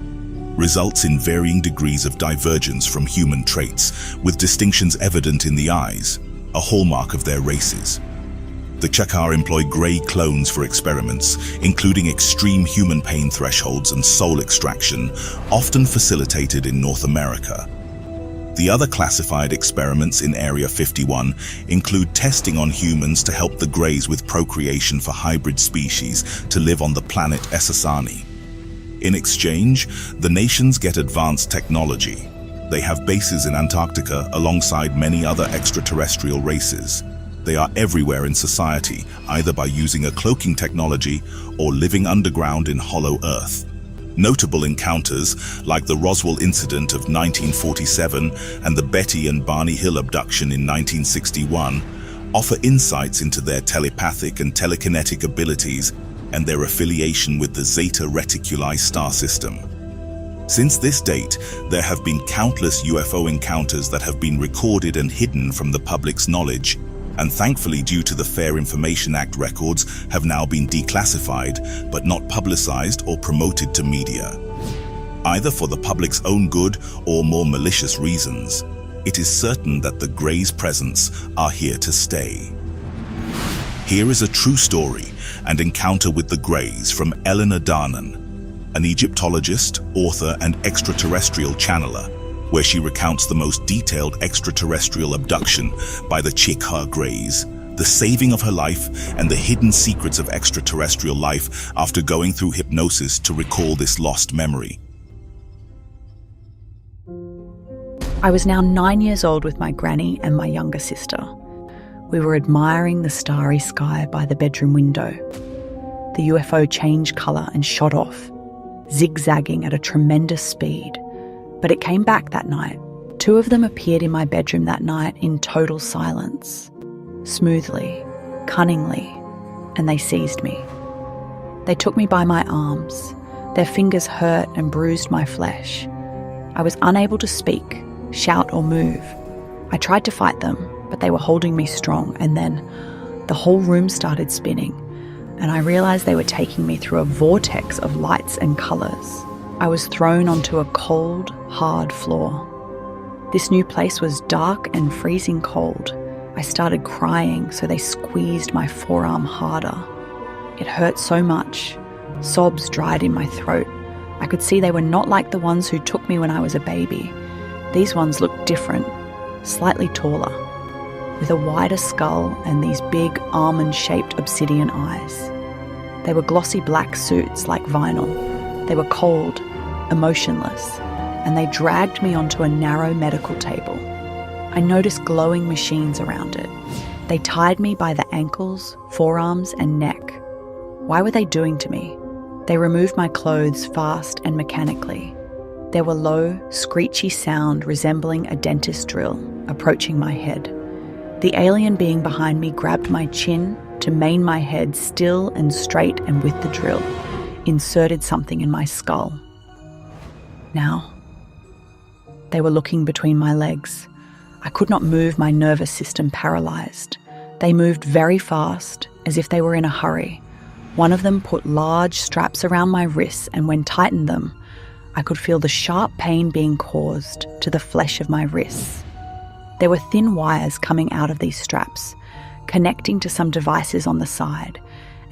results in varying degrees of divergence from human traits, with distinctions evident in the eyes, a hallmark of their races. The Chakar employ Grey clones for experiments, including extreme human pain thresholds and soul extraction, often facilitated in North America. The other classified experiments in Area 51 include testing on humans to help the Greys with procreation for hybrid species to live on the planet Essassani. In exchange, the nations get advanced technology. They have bases in Antarctica alongside many other extraterrestrial races. They are everywhere in society, either by using a cloaking technology or living underground in hollow Earth. Notable encounters, like the Roswell incident of 1947 and the Betty and Barney Hill abduction in 1961, offer insights into their telepathic and telekinetic abilities and their affiliation with the Zeta Reticuli star system. Since this date, there have been countless UFO encounters that have been recorded and hidden from the public's knowledge, and thankfully, due to the Fair Information Act, records have now been declassified but not publicized or promoted to media. Either for the public's own good or more malicious reasons, it is certain that the Greys' presence are here to stay. Here is a true story and encounter with the Greys from Eleanor Darnan, an Egyptologist, author, and extraterrestrial channeler, where she recounts the most detailed extraterrestrial abduction by the Chickasaw Greys, the saving of her life, and the hidden secrets of extraterrestrial life after going through hypnosis to recall this lost memory. I was now 9 years old with my granny and my younger sister. We were admiring the starry sky by the bedroom window. The UFO changed colour and shot off, zigzagging at a tremendous speed. But it came back that night. 2 of them appeared in my bedroom that night in total silence, smoothly, cunningly, and they seized me. They took me by my arms. Their fingers hurt and bruised my flesh. I was unable to speak, shout, or move. I tried to fight them, but they were holding me strong, and then the whole room started spinning, and I realised they were taking me through a vortex of lights and colours. I was thrown onto a cold, hard floor. This new place was dark and freezing cold. I started crying, so they squeezed my forearm harder. It hurt so much. Sobs dried in my throat. I could see they were not like the ones who took me when I was a baby. These ones looked different, slightly taller, with a wider skull and these big almond-shaped obsidian eyes. They were glossy black suits like vinyl. They were cold, emotionless, and they dragged me onto a narrow medical table. I noticed glowing machines around it. They tied me by the ankles, forearms, and neck. Why were they doing to me? They removed my clothes fast and mechanically. There were low, screechy sound resembling a dentist drill approaching my head. The alien being behind me grabbed my chin to main my head still and straight, and with the drill, inserted something in my skull. Now, they were looking between my legs. I could not move, my nervous system paralysed. They moved very fast, as if they were in a hurry. One of them put large straps around my wrists, and when tightened them, I could feel the sharp pain being caused to the flesh of my wrists. There were thin wires coming out of these straps, connecting to some devices on the side,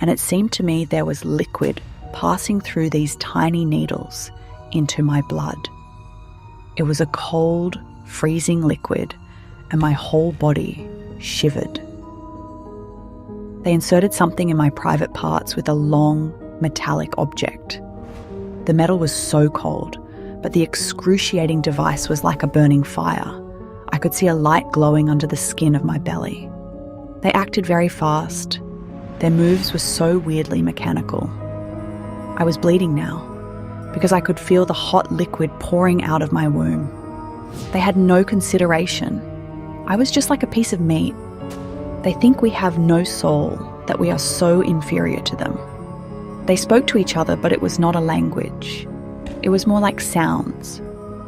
and it seemed to me there was liquid passing through these tiny needles into my blood. It was a cold, freezing liquid, and my whole body shivered. They inserted something in my private parts with a long, metallic object. The metal was so cold, but the excruciating device was like a burning fire. I could see a light glowing under the skin of my belly. They acted very fast. Their moves were so weirdly mechanical. I was bleeding now, because I could feel the hot liquid pouring out of my womb. They had no consideration. I was just like a piece of meat. They think we have no soul, that we are so inferior to them. They spoke to each other, but it was not a language. It was more like sounds,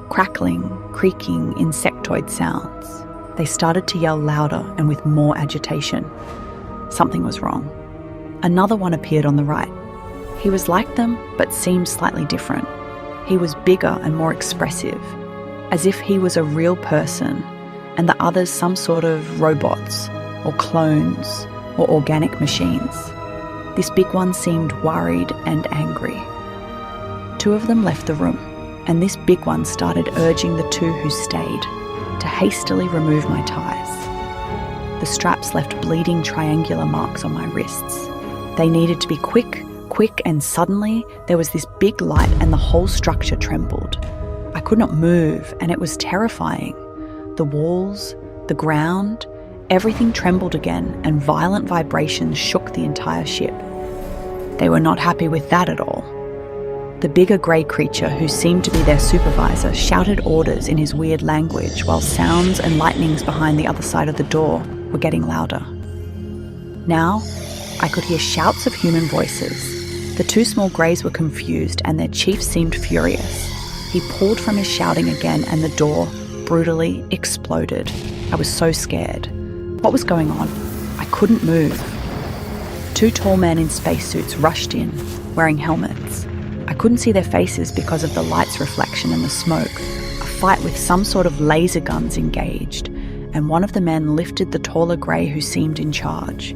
crackling, creaking, insectoid sounds. They started to yell louder and with more agitation. Something was wrong. Another one appeared on the right. He was like them, but seemed slightly different. He was bigger and more expressive, as if he was a real person, and the others some sort of robots, or clones, or organic machines. This big one seemed worried and angry. 2 of them left the room, and this big one started urging the 2 who stayed to hastily remove my ties. The straps left bleeding triangular marks on my wrists. They needed to be quick quick, and suddenly there was this big light and the whole structure trembled. I could not move, and it was terrifying. The walls, the ground, everything trembled again, and violent vibrations shook the entire ship. They were not happy with that at all. The bigger grey creature, who seemed to be their supervisor, shouted orders in his weird language, while sounds and lightnings behind the other side of the door were getting louder. Now, I could hear shouts of human voices. The two small greys were confused, and their chief seemed furious. He pulled from his shouting again, and the door brutally exploded. I was so scared. What was going on? I couldn't move. Two tall men in spacesuits rushed in, wearing helmets. I couldn't see their faces because of the light's reflection and the smoke. A fight with some sort of laser guns engaged, and one of the men lifted the taller grey who seemed in charge.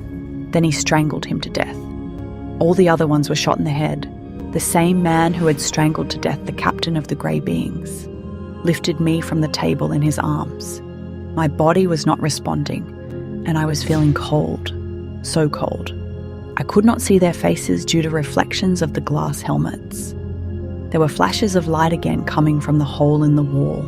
Then he strangled him to death. All the other ones were shot in the head. The same man who had strangled to death the captain of the grey beings lifted me from the table in his arms. My body was not responding, and I was feeling cold, so cold. I could not see their faces due to reflections of the glass helmets. There were flashes of light again coming from the hole in the wall,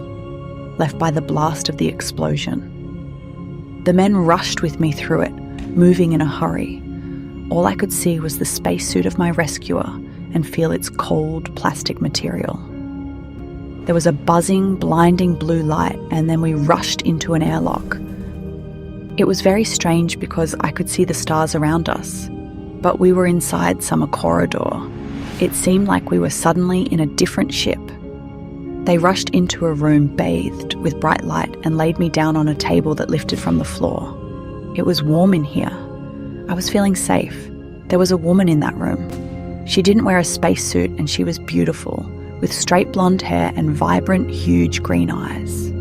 left by the blast of the explosion. The men rushed with me through it, moving in a hurry. All I could see was the spacesuit of my rescuer and feel its cold plastic material. There was a buzzing, blinding blue light, and then we rushed into an airlock. It was very strange because I could see the stars around us, but we were inside some corridor. It seemed like we were suddenly in a different ship. They rushed into a room bathed with bright light and laid me down on a table that lifted from the floor. It was warm in here. I was feeling safe. There was a woman in that room. She didn't wear a spacesuit, and she was beautiful, with straight blonde hair and vibrant, huge green eyes.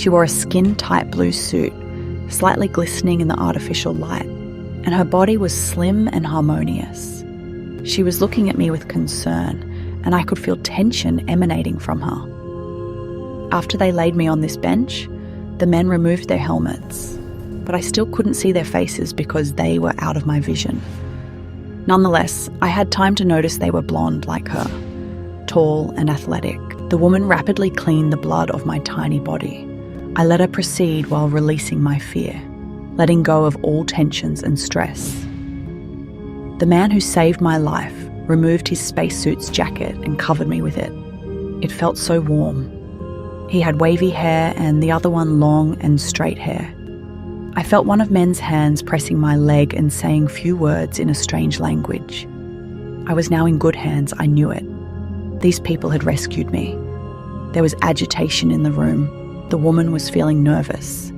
She wore a skin-tight blue suit, slightly glistening in the artificial light, and her body was slim and harmonious. She was looking at me with concern, and I could feel tension emanating from her. After they laid me on this bench, the men removed their helmets, but I still couldn't see their faces because they were out of my vision. Nonetheless, I had time to notice they were blonde like her, tall and athletic. The woman rapidly cleaned the blood off my tiny body. I let her proceed while releasing my fear, letting go of all tensions and stress. The man who saved my life removed his spacesuit's jacket and covered me with it. It felt so warm. He had wavy hair and the other one long and straight hair. I felt one of men's hands pressing my leg and saying few words in a strange language. I was now in good hands, I knew it. These people had rescued me. There was agitation in the room. The woman was feeling nervous,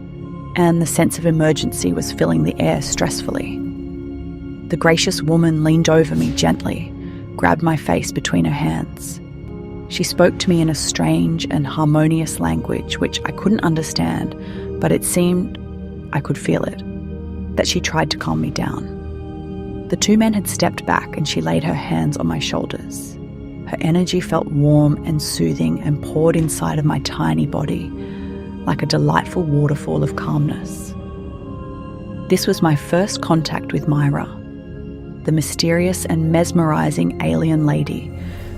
and the sense of emergency was filling the air stressfully. The gracious woman leaned over me gently, grabbed my face between her hands. She spoke to me in a strange and harmonious language which I couldn't understand, but it seemed I could feel it, that she tried to calm me down. The two men had stepped back and she laid her hands on my shoulders. Her energy felt warm and soothing and poured inside of my tiny body, like a delightful waterfall of calmness. This was my first contact with Myra, the mysterious and mesmerizing alien lady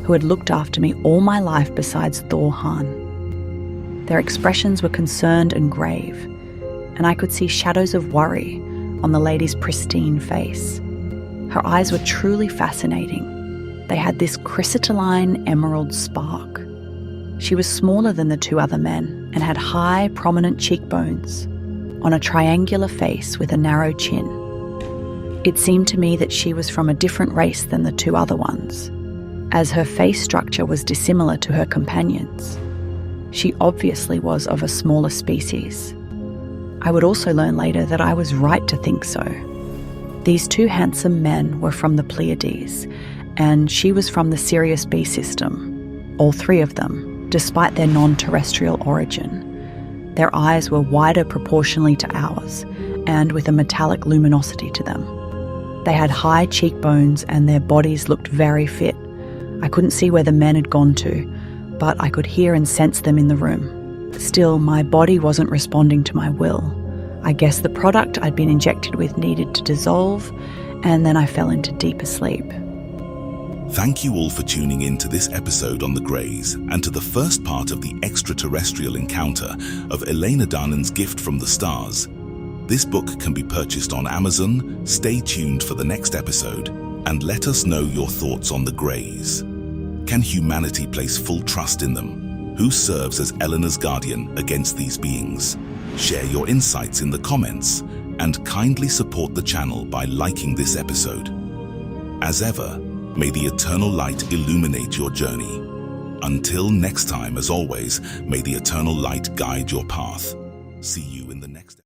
who had looked after me all my life besides Thor Han. Their expressions were concerned and grave, and I could see shadows of worry on the lady's pristine face. Her eyes were truly fascinating. They had this crystalline emerald spark. She was smaller than the two other men and had high, prominent cheekbones on a triangular face with a narrow chin. It seemed to me that she was from a different race than the two other ones, as her face structure was dissimilar to her companions. She obviously was of a smaller species. I would also learn later that I was right to think so. These two handsome men were from the Pleiades, and she was from the Sirius B system, all three of them, despite their non-terrestrial origin. Their eyes were wider proportionally to ours, and with a metallic luminosity to them. They had high cheekbones and their bodies looked very fit. I couldn't see where the men had gone to, but I could hear and sense them in the room. Still, my body wasn't responding to my will. I guess the product I'd been injected with needed to dissolve, and then I fell into deeper sleep. Thank you all for tuning in to this episode on the Greys and to the first part of the extraterrestrial encounter of Elena Danan's Gift from the Stars. This book can be purchased on Amazon. Stay tuned for the next episode and let us know your thoughts on the Greys. Can humanity place full trust in them? Who serves as Elena's guardian against these beings? Share your insights in the comments and kindly support the channel by liking this episode. As ever, may the eternal light illuminate your journey. Until next time, as always, may the eternal light guide your path. See you in the next.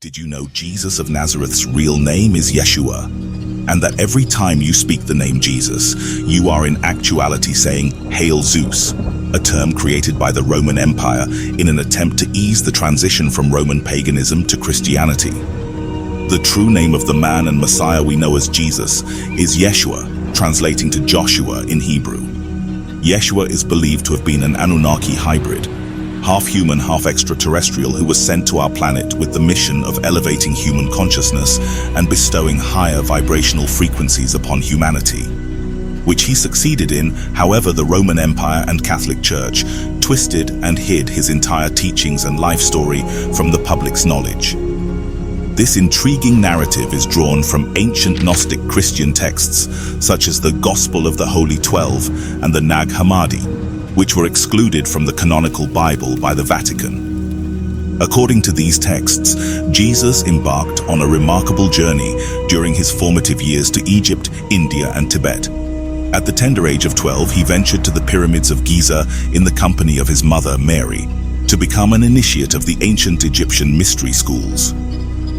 Did you know Jesus of Nazareth's real name is Yeshua? And that every time you speak the name Jesus, you are in actuality saying, "Hail Zeus," a term created by the Roman Empire in an attempt to ease the transition from Roman paganism to Christianity. The true name of the man and Messiah we know as Jesus is Yeshua, translating to Joshua in Hebrew. Yeshua is believed to have been an Anunnaki hybrid, half human, half extraterrestrial, who was sent to our planet with the mission of elevating human consciousness and bestowing higher vibrational frequencies upon humanity, which he succeeded in. However, the Roman Empire and Catholic Church twisted and hid his entire teachings and life story from the public's knowledge. This intriguing narrative is drawn from ancient Gnostic Christian texts, such as the Gospel of the Holy 12 and the Nag Hammadi, which were excluded from the canonical Bible by the Vatican. According to these texts, Jesus embarked on a remarkable journey during his formative years to Egypt, India, and Tibet. At the tender age of 12, he ventured to the pyramids of Giza in the company of his mother, Mary, to become an initiate of the ancient Egyptian mystery schools.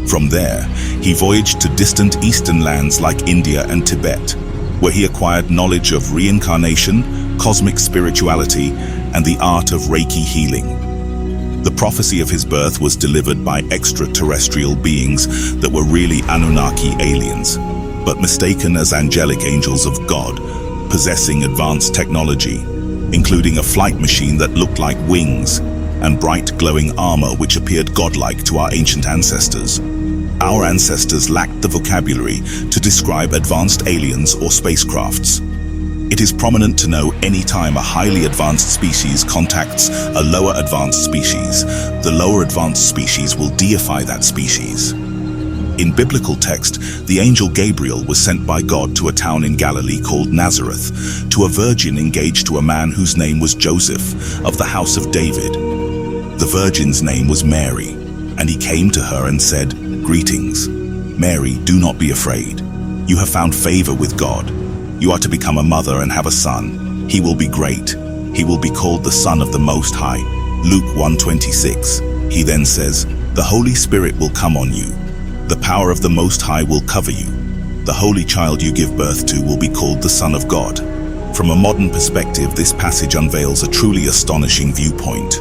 From there, he voyaged to distant eastern lands like India and Tibet, where he acquired knowledge of reincarnation, cosmic spirituality, and the art of Reiki healing. The prophecy of his birth was delivered by extraterrestrial beings that were really Anunnaki aliens, but mistaken as angelic angels of God, possessing advanced technology, including a flight machine that looked like wings and bright glowing armor which appeared godlike to our ancient ancestors. Our ancestors lacked the vocabulary to describe advanced aliens or spacecrafts. It is prominent to know any time a highly advanced species contacts a lower advanced species, the lower advanced species will deify that species. In biblical text, the angel Gabriel was sent by God to a town in Galilee called Nazareth, to a virgin engaged to a man whose name was Joseph, of the house of David. The virgin's name was Mary, and he came to her and said, "Greetings, Mary, do not be afraid. You have found favor with God. You are to become a mother and have a son. He will be great. He will be called the Son of the Most High." Luke 1:26. He then says, "The Holy Spirit will come on you. The power of the Most High will cover you. The holy child you give birth to will be called the Son of God." From a modern perspective, this passage unveils a truly astonishing viewpoint.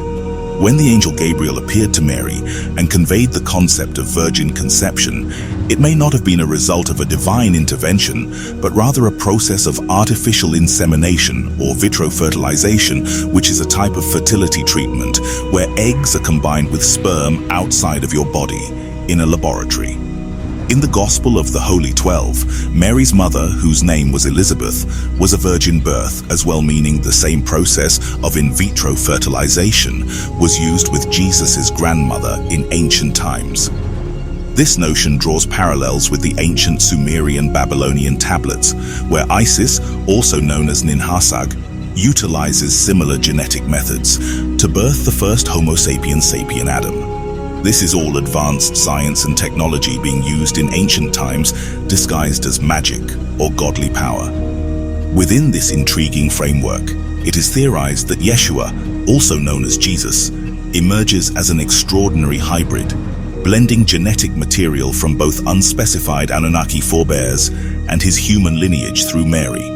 When the angel Gabriel appeared to Mary and conveyed the concept of virgin conception, it may not have been a result of a divine intervention, but rather a process of artificial insemination or vitrofertilization, which is a type of fertility treatment where eggs are combined with sperm outside of your body in a laboratory. In the Gospel of the Holy 12, Mary's mother, whose name was Elizabeth, was a virgin birth, as well, meaning the same process of in vitro fertilization was used with Jesus' grandmother in ancient times. This notion draws parallels with the ancient Sumerian Babylonian tablets, where Isis, also known as Ninhursag, utilizes similar genetic methods to birth the first Homo sapiens sapien Adam. This is all advanced science and technology being used in ancient times, disguised as magic or godly power. Within this intriguing framework, it is theorized that Yeshua, also known as Jesus, emerges as an extraordinary hybrid, blending genetic material from both unspecified Anunnaki forebears and his human lineage through Mary.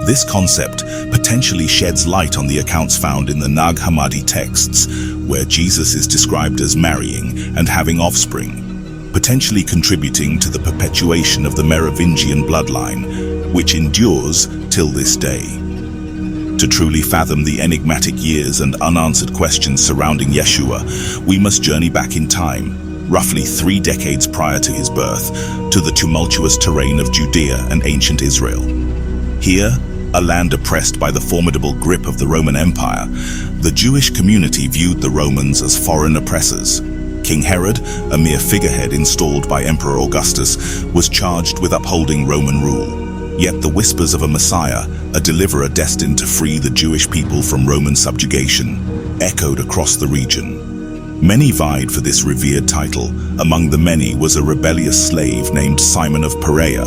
This concept potentially sheds light on the accounts found in the Nag Hammadi texts, where Jesus is described as marrying and having offspring, potentially contributing to the perpetuation of the Merovingian bloodline, which endures till this day. To truly fathom the enigmatic years and unanswered questions surrounding Yeshua, we must journey back in time, roughly 3 decades prior to his birth, to the tumultuous terrain of Judea and ancient Israel. Here, a land oppressed by the formidable grip of the Roman Empire, the Jewish community viewed the Romans as foreign oppressors. King Herod, a mere figurehead installed by Emperor Augustus, was charged with upholding Roman rule. Yet the whispers of a Messiah, a deliverer destined to free the Jewish people from Roman subjugation, echoed across the region. Many vied for this revered title. Among the many was a rebellious slave named Simon of Perea,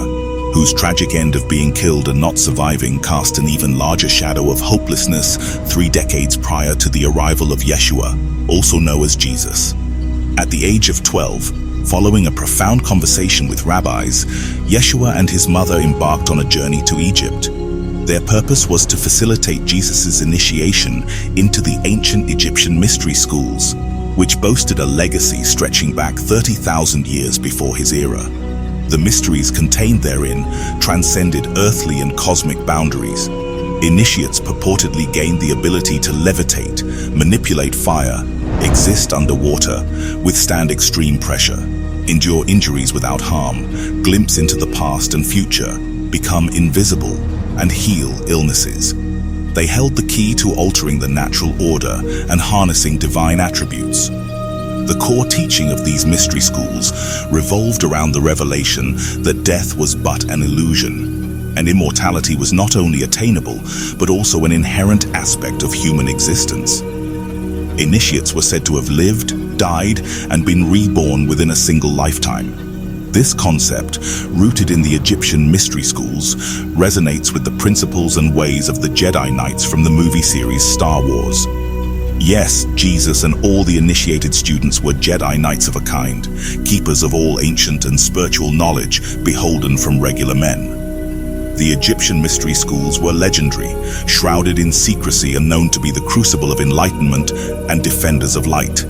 whose tragic end of being killed and not surviving cast an even larger shadow of hopelessness 3 decades prior to the arrival of Yeshua, also known as Jesus. At the age of 12, following a profound conversation with rabbis, Yeshua and his mother embarked on a journey to Egypt. Their purpose was to facilitate Jesus' initiation into the ancient Egyptian mystery schools, which boasted a legacy stretching back 30,000 years before his era. The mysteries contained therein transcended earthly and cosmic boundaries. Initiates purportedly gained the ability to levitate, manipulate fire, exist underwater, withstand extreme pressure, endure injuries without harm, glimpse into the past and future, become invisible, and heal illnesses. They held the key to altering the natural order and harnessing divine attributes. The core teaching of these mystery schools revolved around the revelation that death was but an illusion, and immortality was not only attainable, but also an inherent aspect of human existence. Initiates were said to have lived, died, and been reborn within a single lifetime. This concept, rooted in the Egyptian mystery schools, resonates with the principles and ways of the Jedi Knights from the movie series Star Wars. Yes, Jesus and all the initiated students were Jedi Knights of a kind, keepers of all ancient and spiritual knowledge, beholden from regular men. The Egyptian mystery schools were legendary, shrouded in secrecy and known to be the crucible of enlightenment and defenders of light.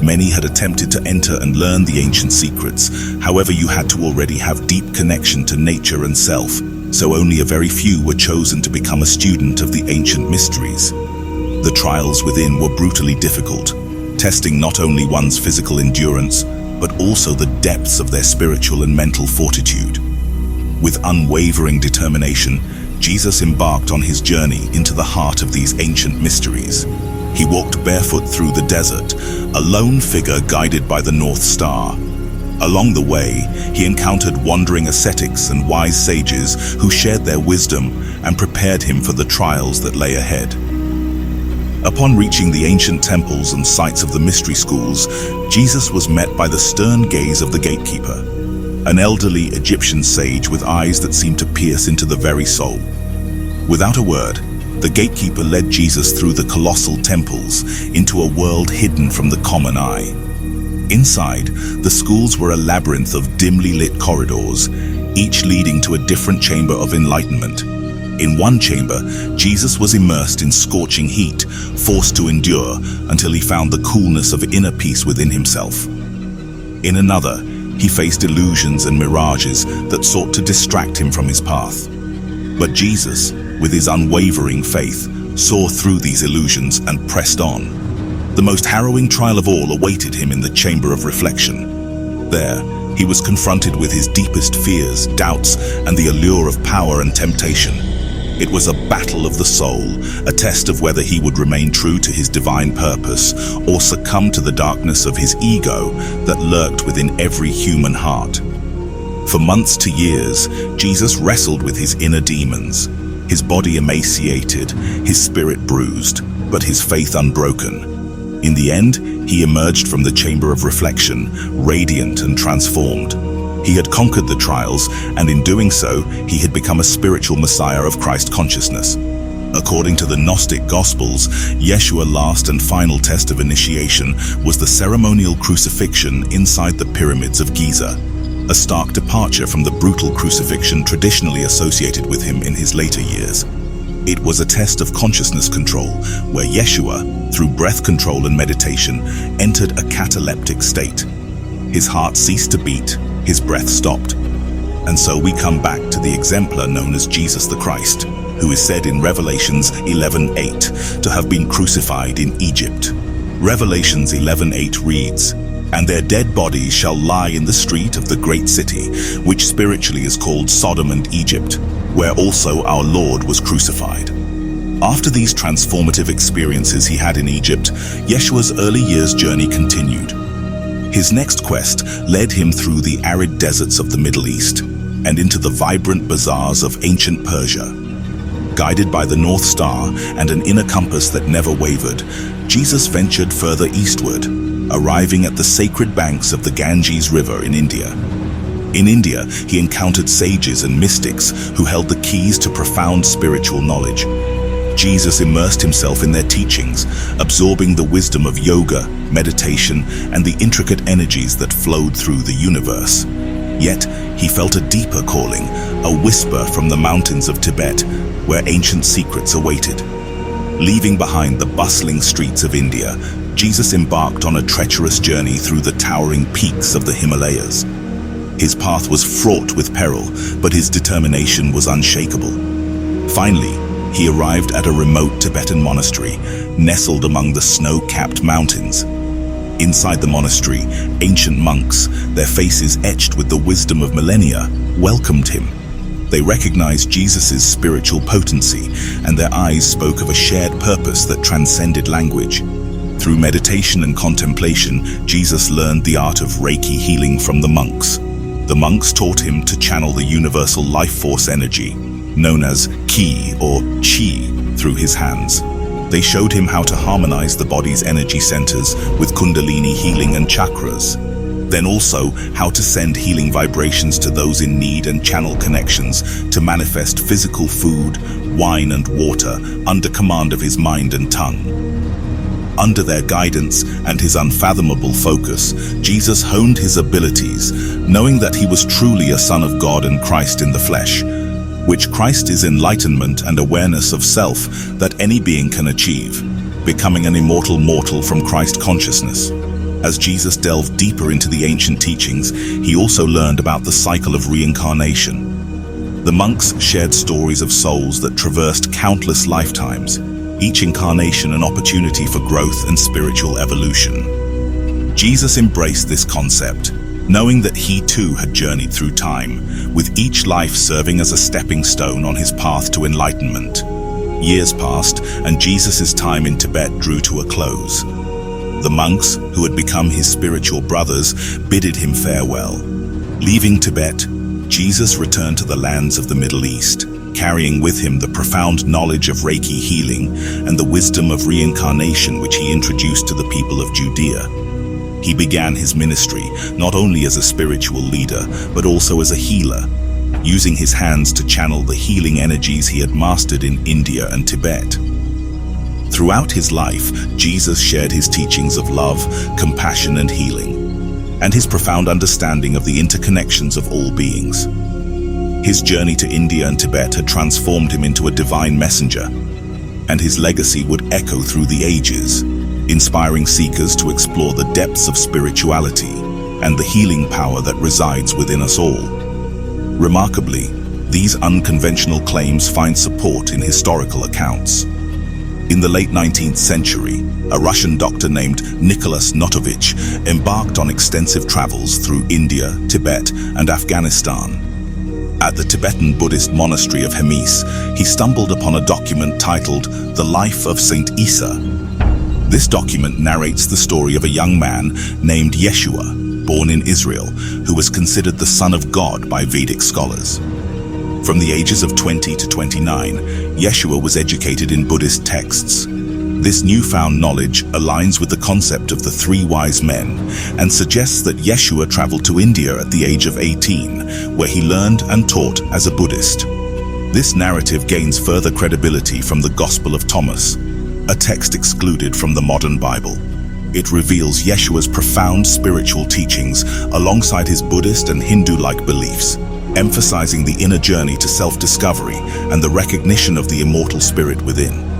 Many had attempted to enter and learn the ancient secrets. However, you had to already have deep connection to nature and self, so only a very few were chosen to become a student of the ancient mysteries. The trials within were brutally difficult, testing not only one's physical endurance, but also the depths of their spiritual and mental fortitude. With unwavering determination, Jesus embarked on his journey into the heart of these ancient mysteries. He walked barefoot through the desert, a lone figure guided by the North Star. Along the way, he encountered wandering ascetics and wise sages who shared their wisdom and prepared him for the trials that lay ahead. Upon reaching the ancient temples and sites of the mystery schools, Jesus was met by the stern gaze of the gatekeeper, an elderly Egyptian sage with eyes that seemed to pierce into the very soul. Without a word, the gatekeeper led Jesus through the colossal temples into a world hidden from the common eye. Inside, the schools were a labyrinth of dimly lit corridors, each leading to a different chamber of enlightenment. In one chamber, Jesus was immersed in scorching heat, forced to endure until he found the coolness of inner peace within himself. In another, he faced illusions and mirages that sought to distract him from his path. But Jesus, with his unwavering faith, saw through these illusions and pressed on. The most harrowing trial of all awaited him in the chamber of reflection. There, he was confronted with his deepest fears, doubts, and the allure of power and temptation. It was a battle of the soul, a test of whether he would remain true to his divine purpose or succumb to the darkness of his ego that lurked within every human heart. For months to years, Jesus wrestled with his inner demons, his body emaciated, his spirit bruised, but his faith unbroken. In the end, he emerged from the chamber of reflection, radiant and transformed. He had conquered the trials, and in doing so, he had become a spiritual messiah of Christ consciousness. According to the Gnostic Gospels, Yeshua's last and final test of initiation was the ceremonial crucifixion inside the pyramids of Giza, a stark departure from the brutal crucifixion traditionally associated with him in his later years. It was a test of consciousness control, where Yeshua, through breath control and meditation, entered a cataleptic state. His heart ceased to beat, his breath stopped. And so we come back to the exemplar known as Jesus the Christ, who is said in Revelations 11:8 to have been crucified in Egypt. Revelations 11:8 reads, And their dead bodies shall lie in the street of the great city, which spiritually is called Sodom and Egypt, where also our Lord was crucified. After these transformative experiences he had in Egypt, Yeshua's early years' journey continued. His next quest led him through the arid deserts of the Middle East and into the vibrant bazaars of ancient Persia. Guided by the North Star and an inner compass that never wavered, Jesus ventured further eastward, arriving at the sacred banks of the Ganges River in India. In India, he encountered sages and mystics who held the keys to profound spiritual knowledge. Jesus immersed himself in their teachings, absorbing the wisdom of yoga, meditation, and the intricate energies that flowed through the universe. Yet, he felt a deeper calling, a whisper from the mountains of Tibet, where ancient secrets awaited. Leaving behind the bustling streets of India, Jesus embarked on a treacherous journey through the towering peaks of the Himalayas. His path was fraught with peril, but his determination was unshakable. Finally, he arrived at a remote Tibetan monastery, nestled among the snow-capped mountains. Inside the monastery, ancient monks, their faces etched with the wisdom of millennia, welcomed him. They recognized Jesus' spiritual potency, and their eyes spoke of a shared purpose that transcended language. Through meditation and contemplation, Jesus learned the art of Reiki healing from the monks. The monks taught him to channel the universal life force energy, known as Ki or Chi, through his hands. They showed him how to harmonize the body's energy centers with Kundalini healing and chakras. Then also how to send healing vibrations to those in need and channel connections to manifest physical food, wine and water under command of his mind and tongue. Under their guidance and his unfathomable focus, Jesus honed his abilities, knowing that he was truly a Son of God and Christ in the flesh, which Christ is enlightenment and awareness of self that any being can achieve, becoming an immortal mortal from Christ consciousness. As Jesus delved deeper into the ancient teachings, he also learned about the cycle of reincarnation. The monks shared stories of souls that traversed countless lifetimes, each incarnation an opportunity for growth and spiritual evolution. Jesus embraced this concept, knowing that he too had journeyed through time, with each life serving as a stepping stone on his path to enlightenment. Years passed, and Jesus' time in Tibet drew to a close. The monks, who had become his spiritual brothers, bidded him farewell. Leaving Tibet, Jesus returned to the lands of the Middle East, carrying with him the profound knowledge of Reiki healing and the wisdom of reincarnation which he introduced to the people of Judea. He began his ministry not only as a spiritual leader, but also as a healer, using his hands to channel the healing energies he had mastered in India and Tibet. Throughout his life, Jesus shared his teachings of love, compassion, and healing, and his profound understanding of the interconnections of all beings. His journey to India and Tibet had transformed him into a divine messenger, and his legacy would echo through the ages, inspiring seekers to explore the depths of spirituality and the healing power that resides within us all. Remarkably, these unconventional claims find support in historical accounts. In the late 19th century, a Russian doctor named Nicholas Notovich embarked on extensive travels through India, Tibet, and Afghanistan. At the Tibetan Buddhist monastery of Hemis, he stumbled upon a document titled The Life of Saint Isa. This document narrates the story of a young man named Yeshua, born in Israel, who was considered the Son of God by Vedic scholars. From the ages of 20 to 29, Yeshua was educated in Buddhist texts. This newfound knowledge aligns with the concept of the three wise men and suggests that Yeshua traveled to India at the age of 18, where he learned and taught as a Buddhist. This narrative gains further credibility from the Gospel of Thomas, a text excluded from the modern Bible. It reveals Yeshua's profound spiritual teachings alongside his Buddhist and Hindu-like beliefs, emphasizing the inner journey to self-discovery and the recognition of the immortal spirit within.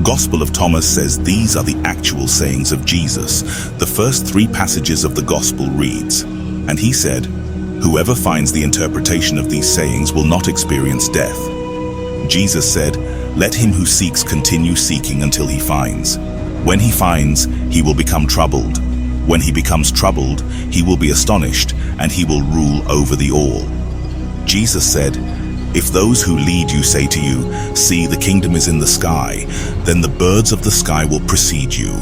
Gospel of Thomas says these are the actual sayings of Jesus. The first three passages of the Gospel reads, "And he said, whoever finds the interpretation of these sayings will not experience death." Jesus said, "Let him who seeks continue seeking until he finds. When he finds, he will become troubled." When he becomes troubled, he will be astonished, and he will rule over the all. Jesus said, "If those who lead you say to you, 'See, the kingdom is in the sky,' then the birds of the sky will precede you.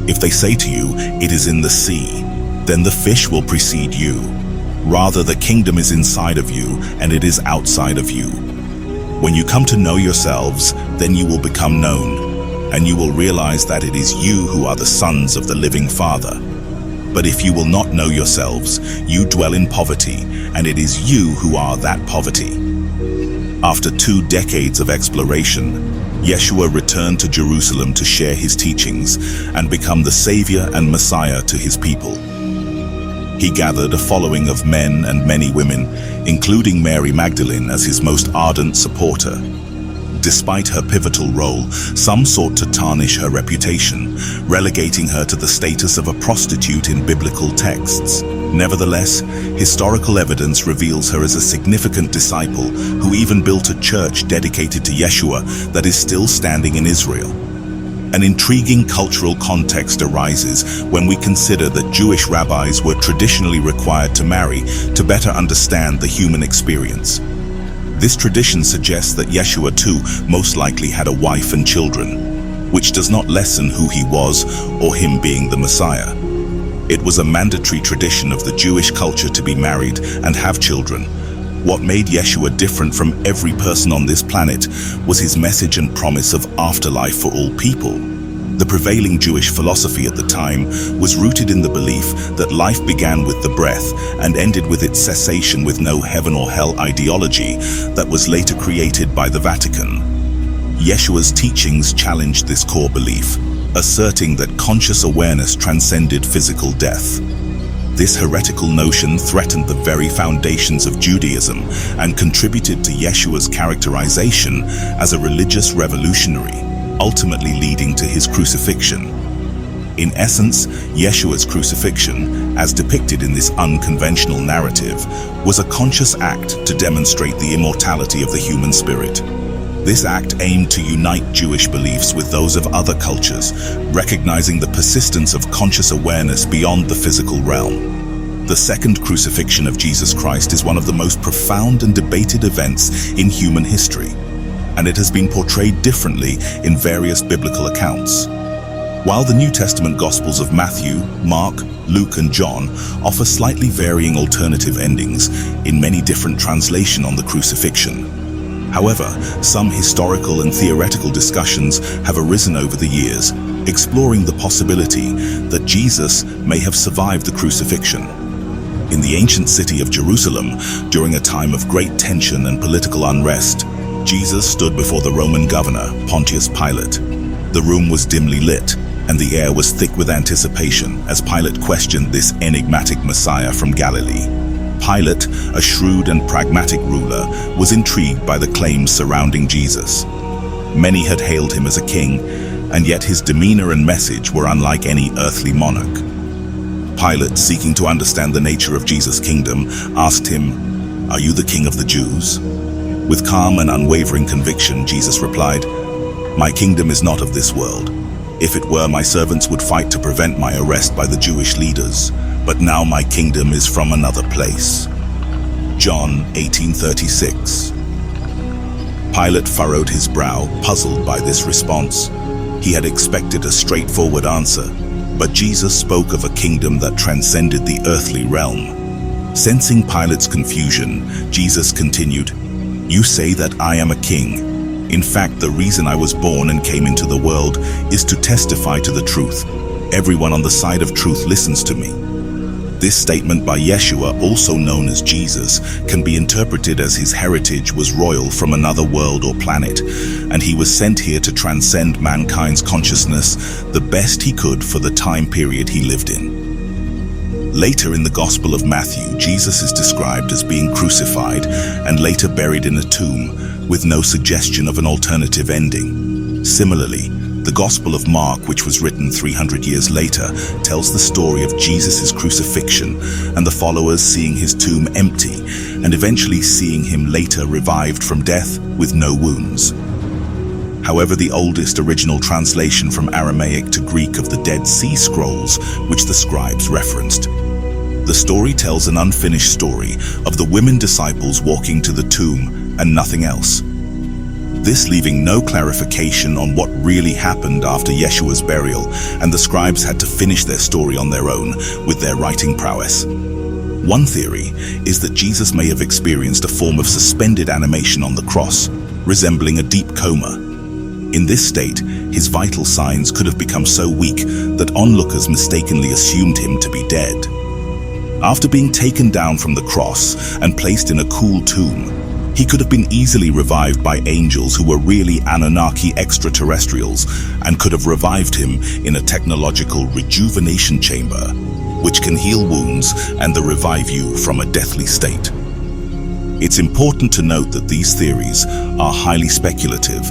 If they say to you, 'It is in the sea,' then the fish will precede you. Rather, the kingdom is inside of you, and it is outside of you. When you come to know yourselves, then you will become known, and you will realize that it is you who are the sons of the living Father. But if you will not know yourselves, you dwell in poverty, and it is you who are that poverty." After 2 decades of exploration, Yeshua returned to Jerusalem to share his teachings and become the Savior and Messiah to his people. He gathered a following of men and many women, including Mary Magdalene as his most ardent supporter. Despite her pivotal role, some sought to tarnish her reputation, relegating her to the status of a prostitute in biblical texts. Nevertheless, historical evidence reveals her as a significant disciple who even built a church dedicated to Yeshua that is still standing in Israel. An intriguing cultural context arises when we consider that Jewish rabbis were traditionally required to marry to better understand the human experience. This tradition suggests that Yeshua too most likely had a wife and children, which does not lessen who he was or him being the Messiah. It was a mandatory tradition of the Jewish culture to be married and have children. What made Yeshua different from every person on this planet was his message and promise of afterlife for all people. The prevailing Jewish philosophy at the time was rooted in the belief that life began with the breath and ended with its cessation, with no heaven or hell ideology that was later created by the Vatican. Yeshua's teachings challenged this core belief, asserting that conscious awareness transcended physical death. This heretical notion threatened the very foundations of Judaism and contributed to Yeshua's characterization as a religious revolutionary, ultimately leading to his crucifixion. In essence, Yeshua's crucifixion, as depicted in this unconventional narrative, was a conscious act to demonstrate the immortality of the human spirit. This act aimed to unite Jewish beliefs with those of other cultures, recognizing the persistence of conscious awareness beyond the physical realm. The second crucifixion of Jesus Christ is one of the most profound and debated events in human history, and it has been portrayed differently in various biblical accounts. While the New Testament Gospels of Matthew, Mark, Luke, and John offer slightly varying alternative endings in many different translations on the crucifixion. However, some historical and theoretical discussions have arisen over the years, exploring the possibility that Jesus may have survived the crucifixion. In the ancient city of Jerusalem, during a time of great tension and political unrest, Jesus stood before the Roman governor, Pontius Pilate. The room was dimly lit, and the air was thick with anticipation as Pilate questioned this enigmatic Messiah from Galilee. Pilate, a shrewd and pragmatic ruler, was intrigued by the claims surrounding Jesus. Many had hailed him as a king, and yet his demeanor and message were unlike any earthly monarch. Pilate, seeking to understand the nature of Jesus' kingdom, asked him, "Are you the king of the Jews?" With calm and unwavering conviction, Jesus replied, "My kingdom is not of this world. If it were, my servants would fight to prevent my arrest by the Jewish leaders. But now my kingdom is from another place." John 18:36. Pilate furrowed his brow, puzzled by this response. He had expected a straightforward answer, but Jesus spoke of a kingdom that transcended the earthly realm. Sensing Pilate's confusion, Jesus continued, "You say that I am a king. In fact, the reason I was born and came into the world is to testify to the truth. Everyone on the side of truth listens to me." This statement by Yeshua, also known as Jesus, can be interpreted as his heritage was royal from another world or planet, and he was sent here to transcend mankind's consciousness the best he could for the time period he lived in. Later in the Gospel of Matthew, Jesus is described as being crucified and later buried in a tomb, with no suggestion of an alternative ending. Similarly, the Gospel of Mark, which was written 300 years later, tells the story of Jesus' crucifixion and the followers seeing his tomb empty and eventually seeing him later revived from death with no wounds. However, the oldest original translation from Aramaic to Greek of the Dead Sea Scrolls, which the scribes referenced. The story tells an unfinished story of the women disciples walking to the tomb and nothing else. This leaving no clarification on what really happened after Yeshua's burial, and the scribes had to finish their story on their own with their writing prowess. One theory is that Jesus may have experienced a form of suspended animation on the cross, resembling a deep coma. In this state, his vital signs could have become so weak that onlookers mistakenly assumed him to be dead. After being taken down from the cross and placed in a cool tomb, he could have been easily revived by angels who were really Anunnaki extraterrestrials and could have revived him in a technological rejuvenation chamber, which can heal wounds and revive you from a deathly state. It's important to note that these theories are highly speculative,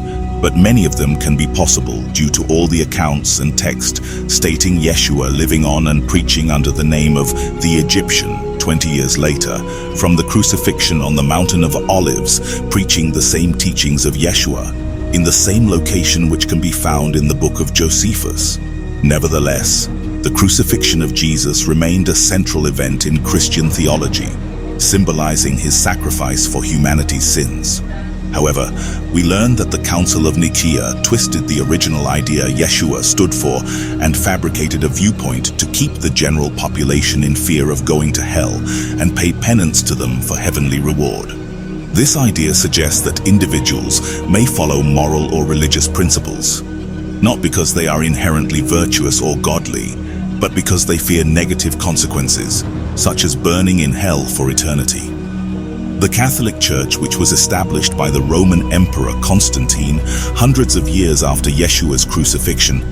but many of them can be possible due to all the accounts and text stating Yeshua living on and preaching under the name of the Egyptian 20 years later, from the crucifixion on the Mountain of Olives, preaching the same teachings of Yeshua, in the same location which can be found in the book of Josephus. Nevertheless, the crucifixion of Jesus remained a central event in Christian theology, symbolizing his sacrifice for humanity's sins. However, we learn that the Council of Nicaea twisted the original idea Yeshua stood for and fabricated a viewpoint to keep the general population in fear of going to hell and pay penance to them for heavenly reward. This idea suggests that individuals may follow moral or religious principles, not because they are inherently virtuous or godly, but because they fear negative consequences, such as burning in hell for eternity. The Catholic Church, which was established by the Roman Emperor Constantine hundreds of years after Yeshua's crucifixion,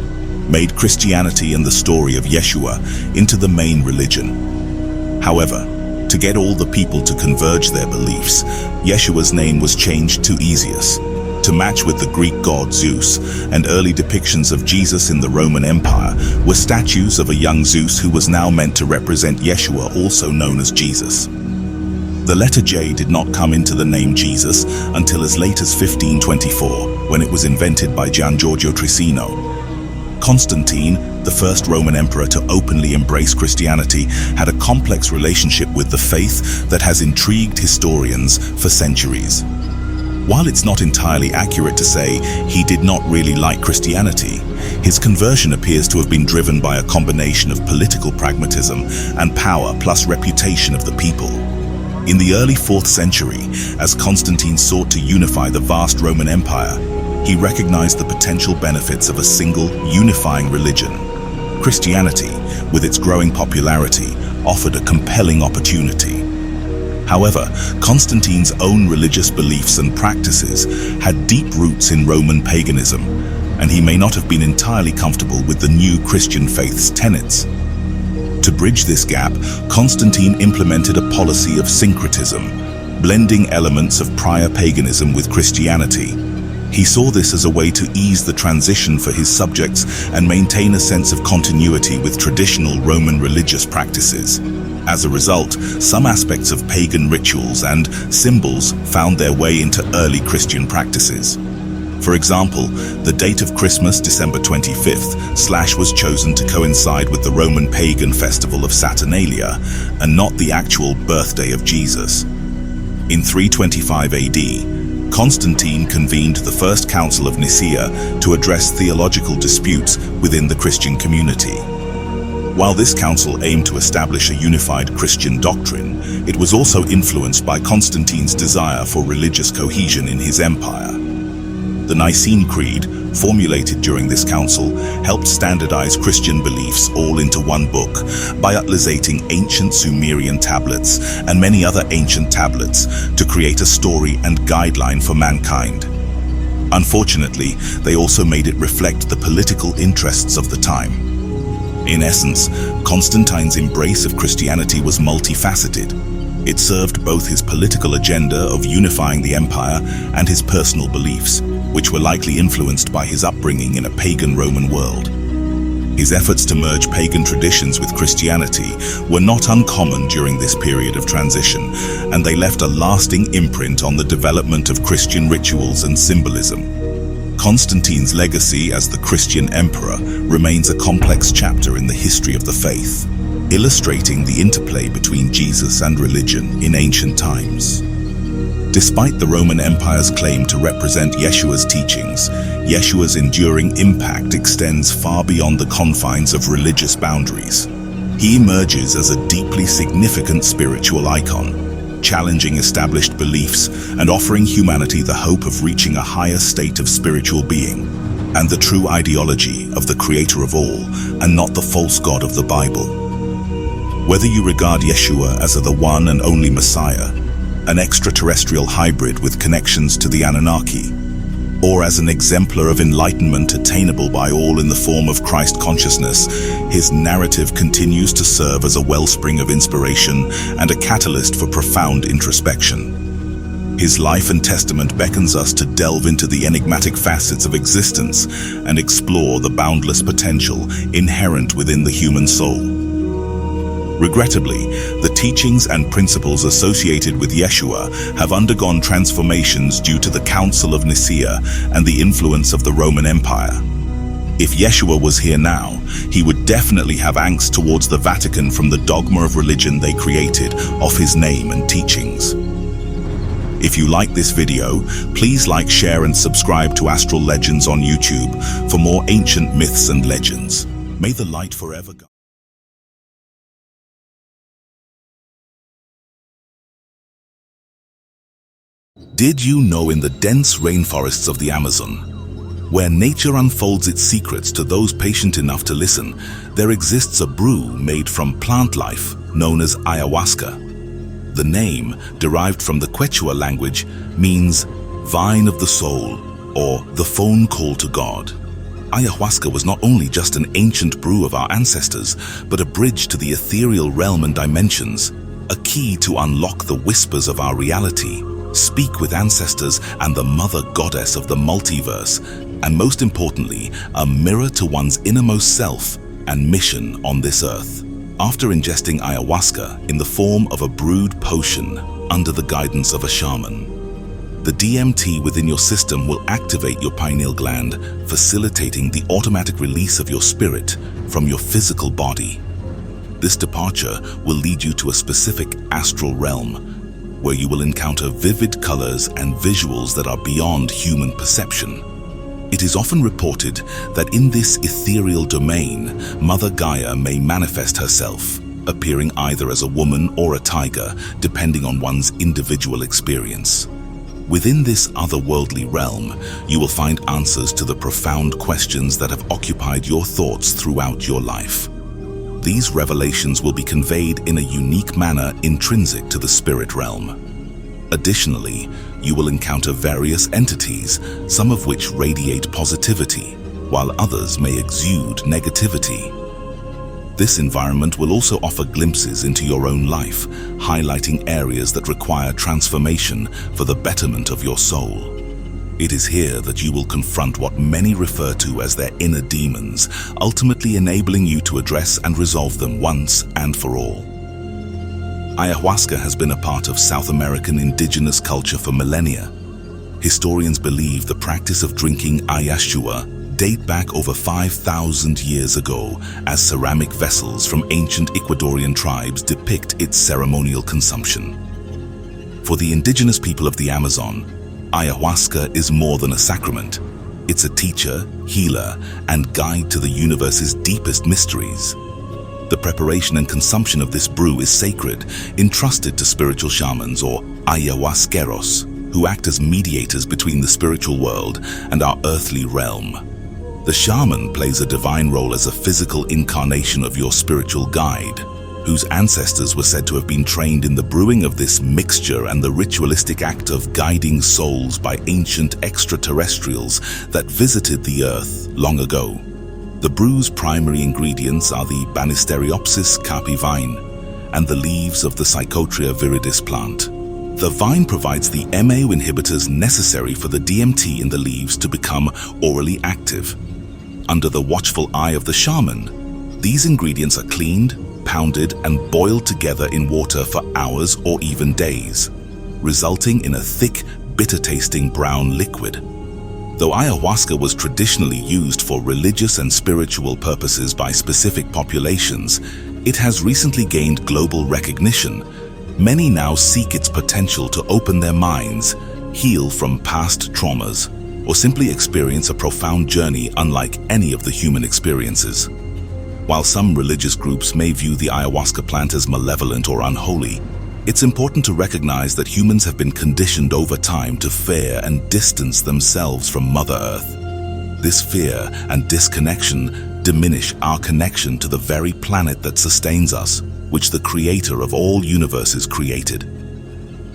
made Christianity and the story of Yeshua into the main religion. However, to get all the people to converge their beliefs, Yeshua's name was changed to Esius, to match with the Greek god Zeus, and early depictions of Jesus in the Roman Empire were statues of a young Zeus who was now meant to represent Yeshua, also known as Jesus. The letter J did not come into the name Jesus until as late as 1524, when it was invented by Gian Giorgio Trissino. Constantine, the first Roman emperor to openly embrace Christianity, had a complex relationship with the faith that has intrigued historians for centuries. While it's not entirely accurate to say he did not really like Christianity, his conversion appears to have been driven by a combination of political pragmatism and power plus reputation of the people. In the early 4th century, as Constantine sought to unify the vast Roman Empire, he recognized the potential benefits of a single, unifying religion. Christianity, with its growing popularity, offered a compelling opportunity. However, Constantine's own religious beliefs and practices had deep roots in Roman paganism, and he may not have been entirely comfortable with the new Christian faith's tenets. To bridge this gap, Constantine implemented a policy of syncretism, blending elements of prior paganism with Christianity. He saw this as a way to ease the transition for his subjects and maintain a sense of continuity with traditional Roman religious practices. As a result, some aspects of pagan rituals and symbols found their way into early Christian practices. For example, the date of Christmas, December 25th, was chosen to coincide with the Roman pagan festival of Saturnalia, and not the actual birthday of Jesus. In 325 AD, Constantine convened the First Council of Nicaea to address theological disputes within the Christian community. While this council aimed to establish a unified Christian doctrine, it was also influenced by Constantine's desire for religious cohesion in his empire. The Nicene Creed, formulated during this council, helped standardize Christian beliefs all into one book by utilizating ancient Sumerian tablets and many other ancient tablets to create a story and guideline for mankind. Unfortunately, they also made it reflect the political interests of the time. In essence, Constantine's embrace of Christianity was multifaceted. It served both his political agenda of unifying the empire and his personal beliefs, which were likely influenced by his upbringing in a pagan Roman world. His efforts to merge pagan traditions with Christianity were not uncommon during this period of transition, and they left a lasting imprint on the development of Christian rituals and symbolism. Constantine's legacy as the Christian emperor remains a complex chapter in the history of the faith, illustrating the interplay between Jesus and religion in ancient times. Despite the Roman Empire's claim to represent Yeshua's teachings, Yeshua's enduring impact extends far beyond the confines of religious boundaries. He emerges as a deeply significant spiritual icon, challenging established beliefs and offering humanity the hope of reaching a higher state of spiritual being and the true ideology of the Creator of all and not the false God of the Bible. Whether you regard Yeshua as the one and only Messiah, an extraterrestrial hybrid with connections to the Anunnaki, or as an exemplar of enlightenment attainable by all in the form of Christ consciousness, his narrative continues to serve as a wellspring of inspiration and a catalyst for profound introspection. His life and testament beckons us to delve into the enigmatic facets of existence and explore the boundless potential inherent within the human soul. Regrettably, the teachings and principles associated with Yeshua have undergone transformations due to the Council of Nicaea and the influence of the Roman Empire. If Yeshua was here now, he would definitely have angst towards the Vatican from the dogma of religion they created off his name and teachings. If you like this video, please like, share and subscribe to Astral Legends on YouTube for more ancient myths and legends. May the light forever go. Did you know in the dense rainforests of the Amazon, where nature unfolds its secrets to those patient enough to listen, there exists a brew made from plant life known as ayahuasca. The name, derived from the Quechua language, means vine of the soul or the phone call to God. Ayahuasca was not only just an ancient brew of our ancestors, but a bridge to the ethereal realm and dimensions, a key to unlock the whispers of our reality, speak with ancestors and the mother goddess of the multiverse, and most importantly, a mirror to one's innermost self and mission on this earth. After ingesting ayahuasca in the form of a brewed potion under the guidance of a shaman, the DMT within your system will activate your pineal gland, facilitating the automatic release of your spirit from your physical body. This departure will lead you to a specific astral realm, where you will encounter vivid colors and visuals that are beyond human perception. It is often reported that in this ethereal domain, Mother Gaia may manifest herself, appearing either as a woman or a tiger, depending on one's individual experience. Within this otherworldly realm, you will find answers to the profound questions that have occupied your thoughts throughout your life. These revelations will be conveyed in a unique manner intrinsic to the spirit realm. Additionally, you will encounter various entities, some of which radiate positivity, while others may exude negativity. This environment will also offer glimpses into your own life, highlighting areas that require transformation for the betterment of your soul. It is here that you will confront what many refer to as their inner demons, ultimately enabling you to address and resolve them once and for all. Ayahuasca has been a part of South American indigenous culture for millennia. Historians believe the practice of drinking ayahuasca date back over 5,000 years ago, as ceramic vessels from ancient Ecuadorian tribes depict its ceremonial consumption. For the indigenous people of the Amazon, ayahuasca is more than a sacrament. It's a teacher, healer, and guide to the universe's deepest mysteries. The preparation and consumption of this brew is sacred, entrusted to spiritual shamans or ayahuasqueros, who act as mediators between the spiritual world and our earthly realm. The shaman plays a divine role as a physical incarnation of your spiritual guide, whose ancestors were said to have been trained in the brewing of this mixture and the ritualistic act of guiding souls by ancient extraterrestrials that visited the Earth long ago. The brew's primary ingredients are the Banisteriopsis carpi vine and the leaves of the Psychotria viridis plant. The vine provides the MAO inhibitors necessary for the DMT in the leaves to become orally active. Under the watchful eye of the shaman, these ingredients are cleaned, pounded and boiled together in water for hours or even days, resulting in a thick, bitter-tasting brown liquid. Though ayahuasca was traditionally used for religious and spiritual purposes by specific populations, it has recently gained global recognition. Many now seek its potential to open their minds, heal from past traumas, or simply experience a profound journey unlike any of the human experiences. While some religious groups may view the ayahuasca plant as malevolent or unholy, it's important to recognize that humans have been conditioned over time to fear and distance themselves from Mother Earth. This fear and disconnection diminish our connection to the very planet that sustains us, which the Creator of all universes created.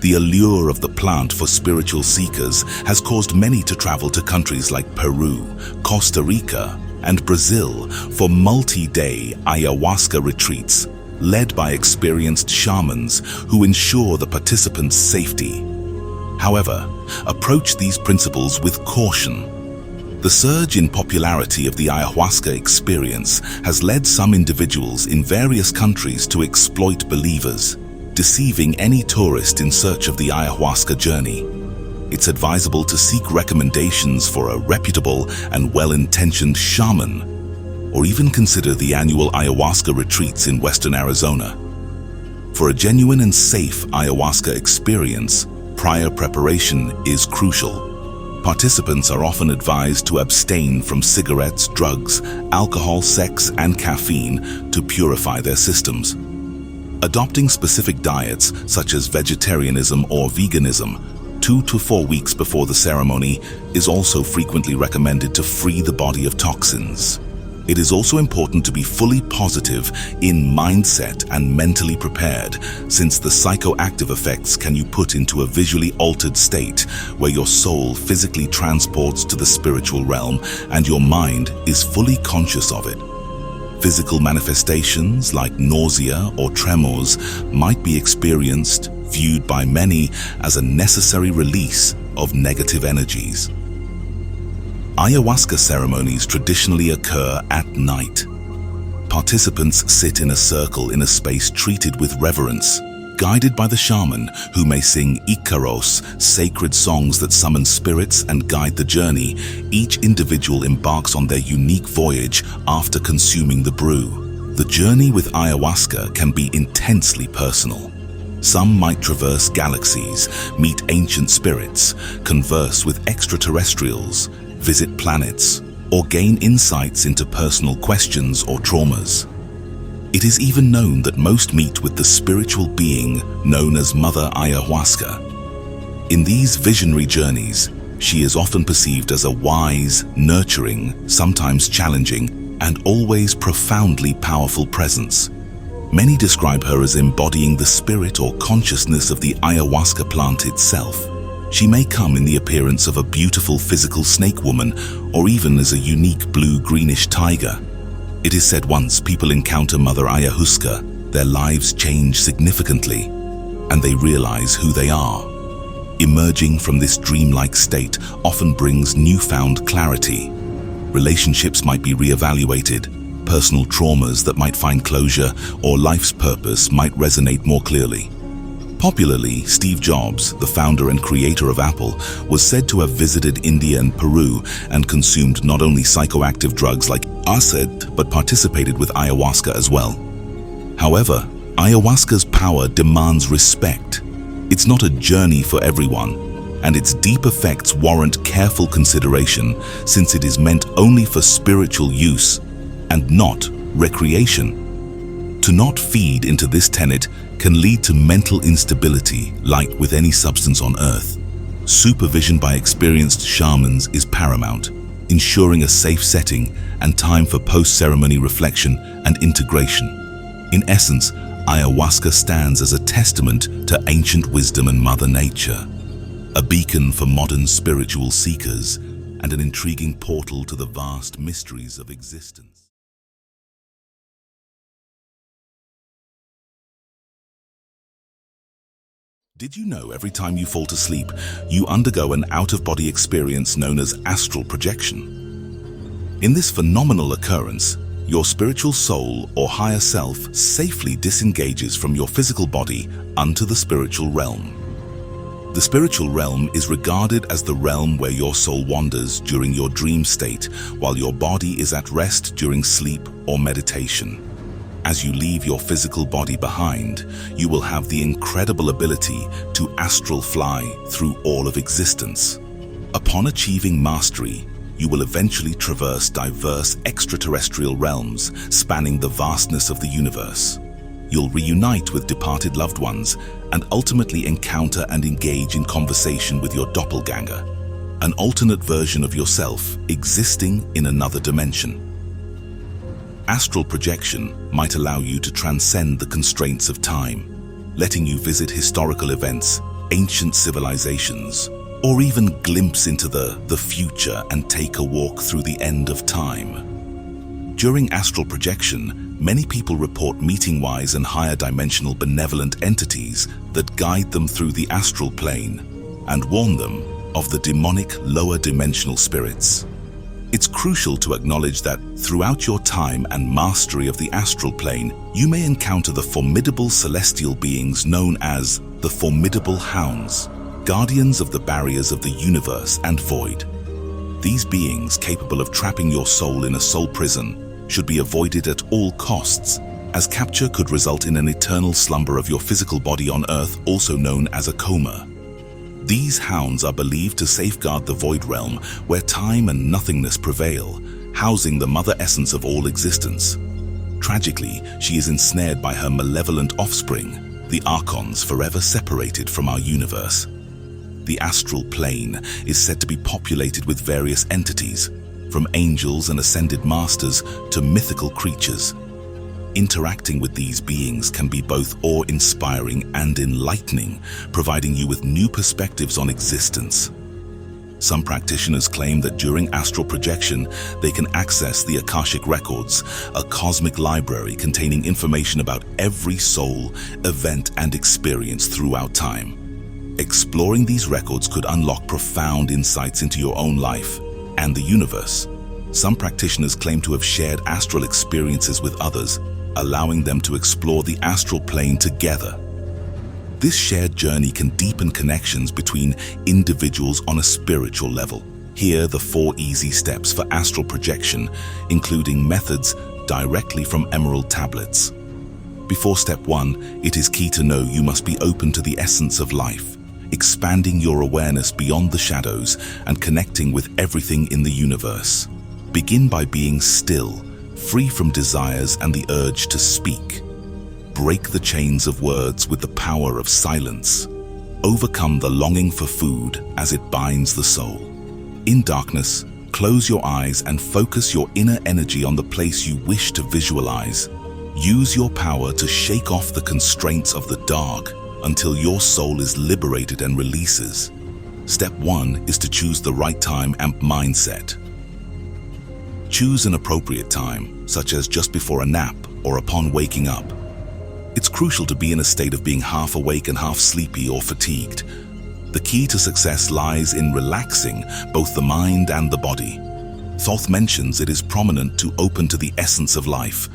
The allure of the plant for spiritual seekers has caused many to travel to countries like Peru, Costa Rica, and Brazil for multi-day ayahuasca retreats, led by experienced shamans who ensure the participants' safety. However, approach these principles with caution. The surge in popularity of the ayahuasca experience has led some individuals in various countries to exploit believers, deceiving any tourist in search of the ayahuasca journey. It's advisable to seek recommendations for a reputable and well-intentioned shaman, or even consider the annual ayahuasca retreats in Western Arizona. For a genuine and safe ayahuasca experience, prior preparation is crucial. Participants are often advised to abstain from cigarettes, drugs, alcohol, sex, and caffeine to purify their systems. Adopting specific diets such as vegetarianism or veganism 2 to 4 weeks before the ceremony is also frequently recommended to free the body of toxins. It is also important to be fully positive in mindset and mentally prepared, since the psychoactive effects can you put into a visually altered state where your soul physically transports to the spiritual realm and your mind is fully conscious of it. Physical manifestations like nausea or tremors might be experienced, viewed by many as a necessary release of negative energies. Ayahuasca ceremonies traditionally occur at night. Participants sit in a circle in a space treated with reverence, guided by the shaman who may sing Icaros, sacred songs that summon spirits and guide the journey. Each individual embarks on their unique voyage after consuming the brew. The journey with ayahuasca can be intensely personal. Some might traverse galaxies, meet ancient spirits, converse with extraterrestrials, visit planets, or gain insights into personal questions or traumas. It is even known that most meet with the spiritual being known as Mother Ayahuasca. In these visionary journeys, she is often perceived as a wise, nurturing, sometimes challenging, and always profoundly powerful presence. Many describe her as embodying the spirit or consciousness of the ayahuasca plant itself. She may come in the appearance of a beautiful physical snake woman, or even as a unique blue-greenish tiger. It is said once people encounter Mother Ayahuasca, their lives change significantly, and they realize who they are. Emerging from this dreamlike state often brings newfound clarity. Relationships might be reevaluated, personal traumas that might find closure, or life's purpose might resonate more clearly. Popularly, Steve Jobs, the founder and creator of Apple, was said to have visited India and Peru and consumed not only psychoactive drugs like acid, but participated with ayahuasca as well. However, ayahuasca's power demands respect. It's not a journey for everyone, and its deep effects warrant careful consideration, since it is meant only for spiritual use and not recreation. To not feed into this tenet can lead to mental instability, like with any substance on Earth. Supervision by experienced shamans is paramount, ensuring a safe setting and time for post-ceremony reflection and integration. In essence, ayahuasca stands as a testament to ancient wisdom and Mother Nature, a beacon for modern spiritual seekers, and an intriguing portal to the vast mysteries of existence. Did you know every time you fall to sleep, you undergo an out-of-body experience known as astral projection? In this phenomenal occurrence, your spiritual soul or higher self safely disengages from your physical body unto the spiritual realm. The The spiritual realm is regarded as the realm where your soul wanders during your dream state, while your body is at rest during sleep or meditation. As you leave your physical body behind, you will have the incredible ability to astral fly through all of existence. Upon achieving mastery, you will eventually traverse diverse extraterrestrial realms spanning the vastness of the universe. You'll reunite with departed loved ones and ultimately encounter and engage in conversation with your doppelganger, an alternate version of yourself existing in another dimension. Astral projection might allow you to transcend the constraints of time, letting you visit historical events, ancient civilizations, or even glimpse into the future and take a walk through the end of time. During astral projection, many people report meeting wise and higher dimensional benevolent entities that guide them through the astral plane and warn them of the demonic lower dimensional spirits. It's crucial to acknowledge that throughout your time and mastery of the astral plane, you may encounter the formidable celestial beings known as the Formidable Hounds, guardians of the barriers of the universe and void. These beings, capable of trapping your soul in a soul prison, should be avoided at all costs, as capture could result in an eternal slumber of your physical body on Earth, also known as a coma. These hounds are believed to safeguard the void realm where time and nothingness prevail, housing the mother essence of all existence. Tragically, she is ensnared by her malevolent offspring, the Archons, forever separated from our universe. The astral plane is said to be populated with various entities, from angels and ascended masters to mythical creatures. Interacting with these beings can be both awe-inspiring and enlightening, providing you with new perspectives on existence. Some practitioners claim that during astral projection, they can access the Akashic Records, a cosmic library containing information about every soul, event, and experience throughout time. Exploring these records could unlock profound insights into your own life and the universe. Some practitioners claim to have shared astral experiences with others, allowing them to explore the astral plane together. This shared journey can deepen connections between individuals on a spiritual level. Here are the 4 easy steps for astral projection, including methods directly from emerald tablets. Before step 1, it is key to know you must be open to the essence of life, expanding your awareness beyond the shadows and connecting with everything in the universe. Begin by being still, free from desires and the urge to speak. Break the chains of words with the power of silence. Overcome the longing for food as it binds the soul. In darkness, close your eyes and focus your inner energy on the place you wish to visualize. Use your power to shake off the constraints of the dark until your soul is liberated and releases. Step 1 is to choose the right time and mindset. Choose an appropriate time, such as just before a nap or upon waking up. It's crucial to be in a state of being half awake and half sleepy or fatigued. The key to success lies in relaxing both the mind and the body. Thoth mentions it is prominent to open to the essence of life,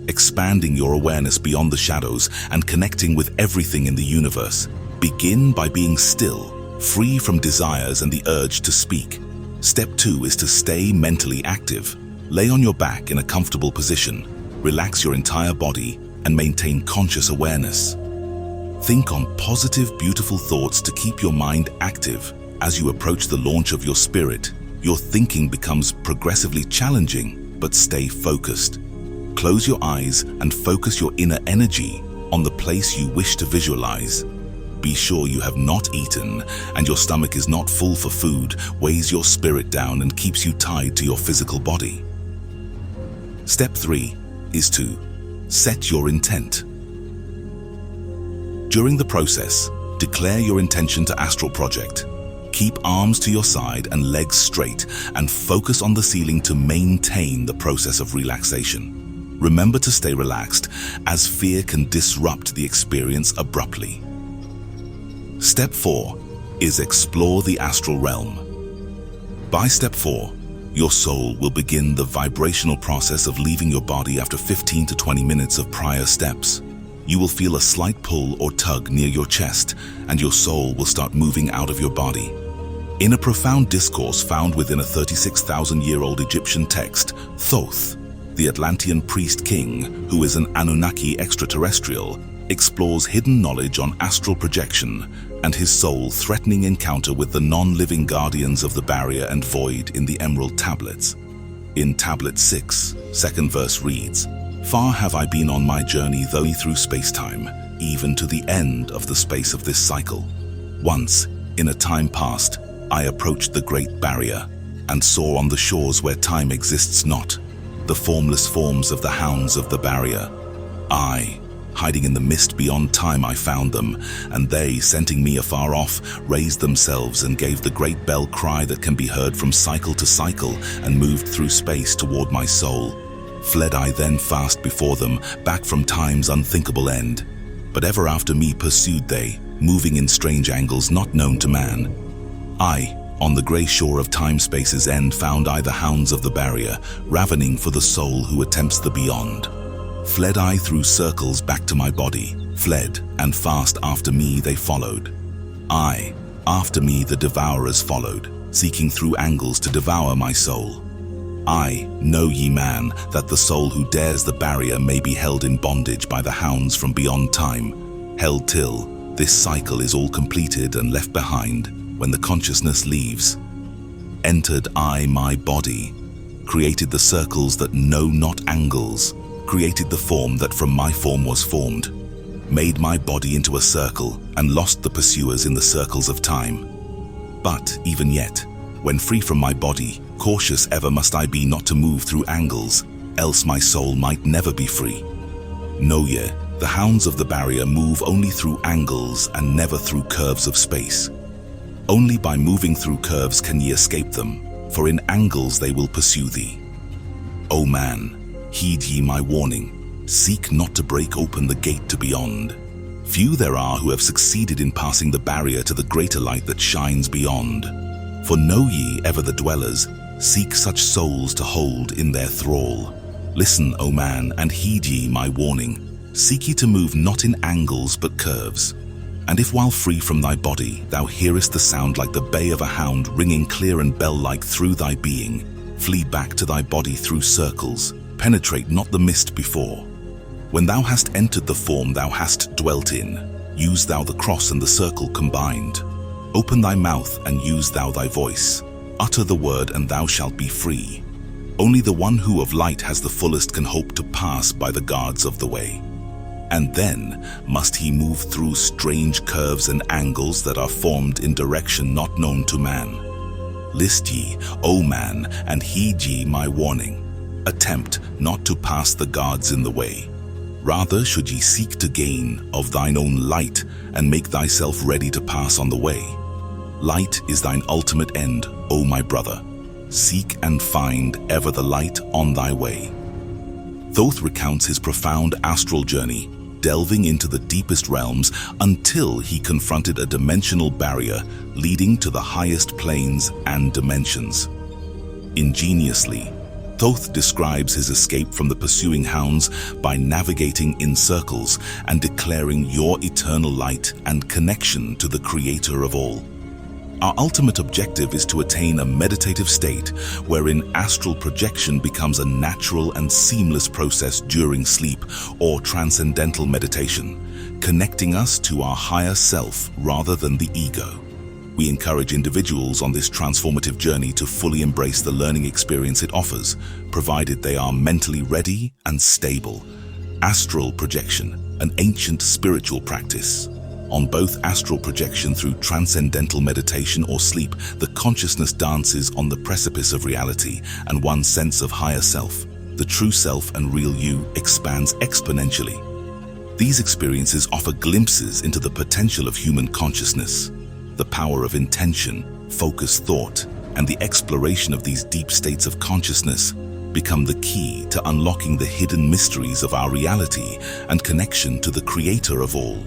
expanding your awareness beyond the shadows and connecting with everything in the universe. Begin by being still, free from desires and the urge to speak. Step 2 is to stay mentally active. Lay on your back in a comfortable position, relax your entire body, and maintain conscious awareness. Think on positive, beautiful thoughts to keep your mind active. As you approach the launch of your spirit, your thinking becomes progressively challenging, but stay focused. Close your eyes and focus your inner energy on the place you wish to visualize. Be sure you have not eaten and your stomach is not full, for food weighs your spirit down and keeps you tied to your physical body. Step 3 is to set your intent. During the process, declare your intention to astral project. Keep arms to your side and legs straight and focus on the ceiling to maintain the process of relaxation. Remember to stay relaxed, as fear can disrupt the experience abruptly. Step 4 is explore the astral realm. By step 4, your soul will begin the vibrational process of leaving your body after 15 to 20 minutes of prior steps. You will feel a slight pull or tug near your chest, and your soul will start moving out of your body. In a profound discourse found within a 36,000-year-old Egyptian text, Thoth, the Atlantean priest king, who is an Anunnaki extraterrestrial, explores hidden knowledge on astral projection and his soul-threatening encounter with the non-living guardians of the barrier and void in the Emerald Tablets. In Tablet 6, second verse reads, "Far have I been on my journey though through space-time, even to the end of the space of this cycle. Once, in a time past, I approached the great barrier, and saw on the shores where time exists not, the formless forms of the hounds of the barrier. Hiding in the mist beyond time I found them, and they, scenting me afar off, raised themselves and gave the great bell cry that can be heard from cycle to cycle, and moved through space toward my soul. Fled I then fast before them, back from time's unthinkable end. But ever after me pursued they, moving in strange angles not known to man. On the grey shore of time-space's end found I the hounds of the barrier, ravening for the soul who attempts the beyond. Fled I through circles back to my body, fled, and fast after me they followed. After me the devourers followed, seeking through angles to devour my soul. Know ye man, that the soul who dares the barrier may be held in bondage by the hounds from beyond time, held till this cycle is all completed and left behind, when the consciousness leaves. Entered I my body, created the circles that know not angles, created the form that from my form was formed, made my body into a circle, and lost the pursuers in the circles of time. But even yet, when free from my body, cautious ever must I be not to move through angles, else my soul might never be free. Know ye, the hounds of the barrier move only through angles and never through curves of space. Only by moving through curves can ye escape them, for in angles they will pursue thee. O man, heed ye my warning, seek not to break open the gate to beyond. Few there are who have succeeded in passing the barrier to the greater light that shines beyond. For know ye ever the dwellers, seek such souls to hold in their thrall. Listen, O man, and heed ye my warning, seek ye to move not in angles but curves. And if while free from thy body thou hearest the sound like the bay of a hound ringing clear and bell-like through thy being, flee back to thy body through circles, penetrate not the mist before. When thou hast entered the form thou hast dwelt in, use thou the cross and the circle combined. Open thy mouth and use thou thy voice. Utter the word and thou shalt be free. Only the one who of light has the fullest can hope to pass by the guards of the way. And then must he move through strange curves and angles that are formed in direction not known to man. List ye, O man, and heed ye my warning. Attempt not to pass the guards in the way. Rather should ye seek to gain of thine own light and make thyself ready to pass on the way. Light is thine ultimate end, O my brother. Seek and find ever the light on thy way. Thoth recounts his profound astral journey, delving into the deepest realms until he confronted a dimensional barrier leading to the highest planes and dimensions. Ingeniously, Thoth describes his escape from the pursuing hounds by navigating in circles and declaring your eternal light and connection to the Creator of all. Our ultimate objective is to attain a meditative state wherein astral projection becomes a natural and seamless process during sleep or transcendental meditation, connecting us to our higher self rather than the ego. We encourage individuals on this transformative journey to fully embrace the learning experience it offers, provided they are mentally ready and stable. Astral projection, an ancient spiritual practice. On both astral projection through transcendental meditation or sleep, the consciousness dances on the precipice of reality, and one's sense of higher self, the true self and real you, expands exponentially. These experiences offer glimpses into the potential of human consciousness. The power of intention, focused thought, and the exploration of these deep states of consciousness become the key to unlocking the hidden mysteries of our reality and connection to the Creator of all.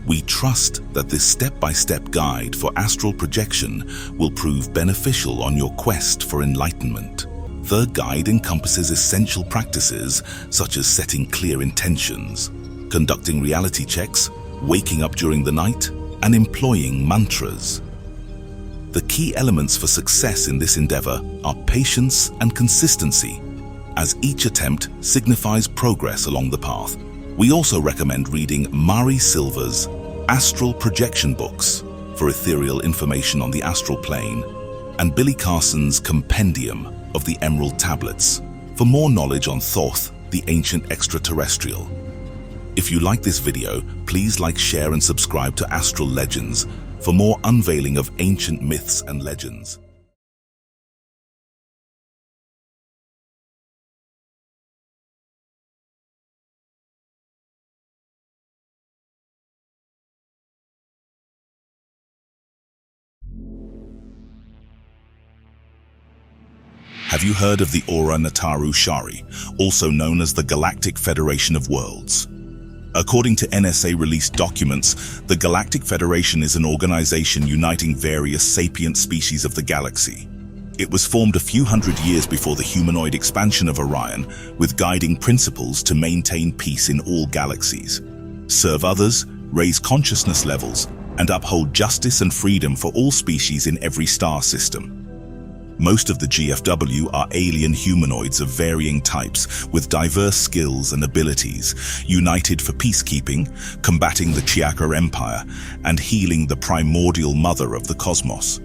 We trust that this step-by-step guide for astral projection will prove beneficial on your quest for enlightenment. The guide encompasses essential practices such as setting clear intentions, conducting reality checks, waking up during the night, and employing mantras. The key elements for success in this endeavor are patience and consistency, as each attempt signifies progress along the path. We also recommend reading Mari Silva's Astral Projection books for ethereal information on the astral plane, and Billy Carson's Compendium of the Emerald Tablets for more knowledge on Thoth, the ancient extraterrestrial. If you like this video, please like, share, and subscribe to Astral Legends for more unveiling of ancient myths and legends. Have you heard of the Aura Nataru Shari, also known as the Galactic Federation of Worlds? According to NSA-released documents, the Galactic Federation is an organization uniting various sapient species of the galaxy. It was formed a few hundred years before the humanoid expansion of Orion, with guiding principles to maintain peace in all galaxies, serve others, raise consciousness levels, and uphold justice and freedom for all species in every star system. Most of the GFW are alien humanoids of varying types with diverse skills and abilities, united for peacekeeping, combating the Chiaka Empire, and healing the primordial mother of the cosmos.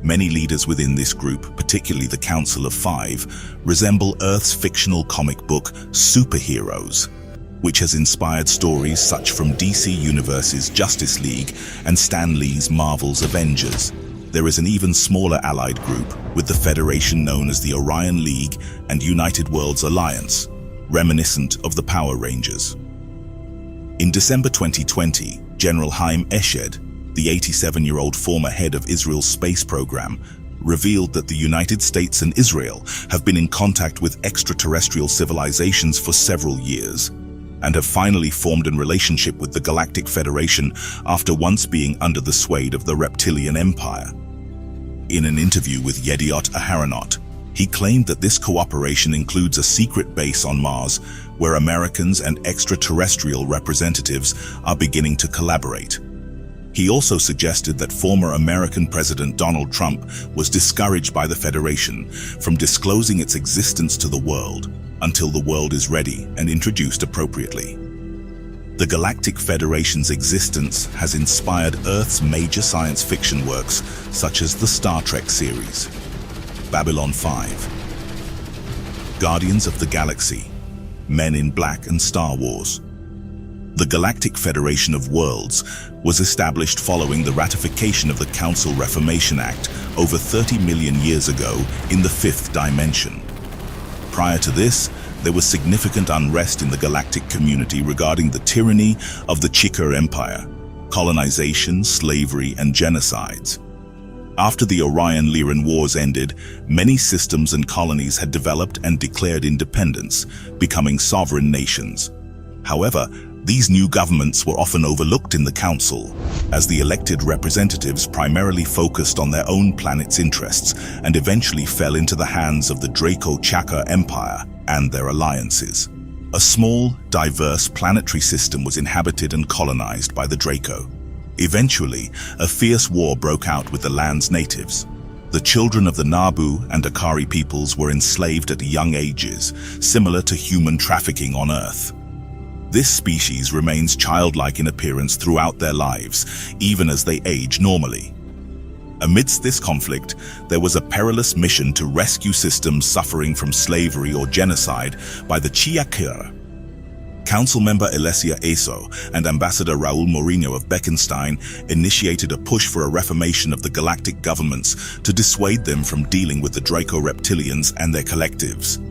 Many leaders within this group, particularly the Council of Five, resemble Earth's fictional comic book Superheroes, which has inspired stories such from DC Universe's Justice League and Stan Lee's Marvel's Avengers. There is an even smaller allied group with the Federation known as the Orion League and United Worlds Alliance, reminiscent of the Power Rangers. In December 2020, General Haim Eshed, the 87-year-old former head of Israel's space program, revealed that the United States and Israel have been in contact with extraterrestrial civilizations for several years, and have finally formed a relationship with the Galactic Federation after once being under the sway of the Reptilian Empire. In an interview with Yediot Aharonot, he claimed that this cooperation includes a secret base on Mars where Americans and extraterrestrial representatives are beginning to collaborate. He also suggested that former American President Donald Trump was discouraged by the Federation from disclosing its existence to the world until the world is ready and introduced appropriately. The Galactic Federation's existence has inspired Earth's major science fiction works such as the Star Trek series, Babylon 5, Guardians of the Galaxy, Men in Black, and Star Wars. The Galactic Federation of Worlds was established following the ratification of the Council Reformation Act over 30 million years ago in the fifth dimension. Prior to this, there was significant unrest in the galactic community regarding the tyranny of the Chiaka Empire, colonization, slavery, and genocides. After the Orion-Lyran Wars ended, many systems and colonies had developed and declared independence, becoming sovereign nations. However, these new governments were often overlooked in the council, as the elected representatives primarily focused on their own planet's interests and eventually fell into the hands of the Draco-Chiaka Empire and their alliances. A small, diverse planetary system was inhabited and colonized by the Draco. Eventually, a fierce war broke out with the land's natives. The children of the Nabu and Akari peoples were enslaved at young ages, similar to human trafficking on Earth. This species remains childlike in appearance throughout their lives, even as they age normally. Amidst this conflict, there was a perilous mission to rescue systems suffering from slavery or genocide by the Chiaka. Council member Alessia Eso and Ambassador Raul Mourinho of Beckenstein initiated a push for a reformation of the galactic governments to dissuade them from dealing with the Draco reptilians and their collectives.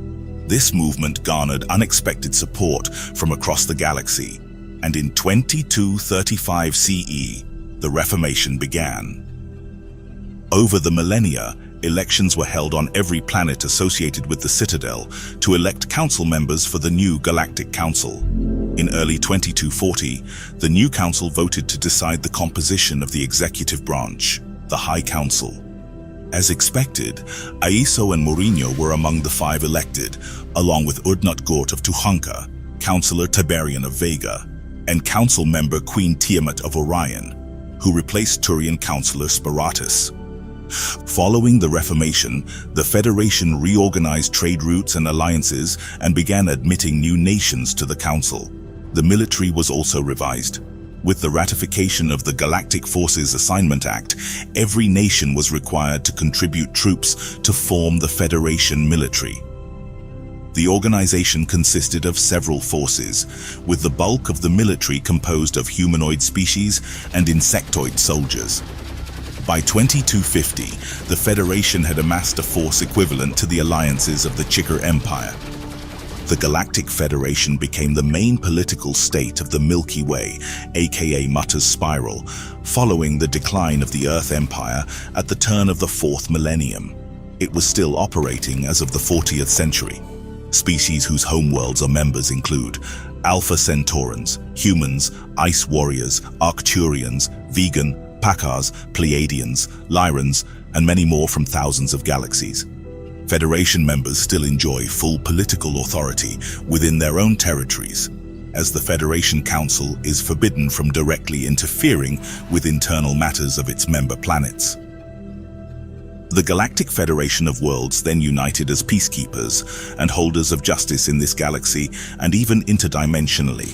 This movement garnered unexpected support from across the galaxy, and in 2235 CE, the Reformation began. Over the millennia, elections were held on every planet associated with the Citadel to elect council members for the new Galactic Council. In early 2240, the new council voted to decide the composition of the executive branch, the High Council. As expected, Aiso and Mourinho were among the five elected, along with Udnat Gort of Tuhanka, Councillor Tiberian of Vega, and council member Queen Tiamat of Orion, who replaced Turian counselor Sparatus. Following the Reformation, the Federation reorganized trade routes and alliances and began admitting new nations to the Council. The military was also revised. With the ratification of the Galactic Forces Assignment Act, every nation was required to contribute troops to form the Federation military. The organization consisted of several forces, with the bulk of the military composed of humanoid species and insectoid soldiers. By 2250, the Federation had amassed a force equivalent to the alliances of the Chikr Empire. The Galactic Federation became the main political state of the Milky Way, aka Mutter's Spiral, following the decline of the Earth Empire at the turn of the 4th millennium. It was still operating as of the 40th century. Species whose homeworlds or members include Alpha Centaurans, humans, Ice Warriors, Arcturians, Vegan, Pakars, Pleiadians, Lyrans, and many more from thousands of galaxies. Federation members still enjoy full political authority within their own territories, as the Federation Council is forbidden from directly interfering with internal matters of its member planets. The Galactic Federation of Worlds then united as peacekeepers and holders of justice in this galaxy and even interdimensionally.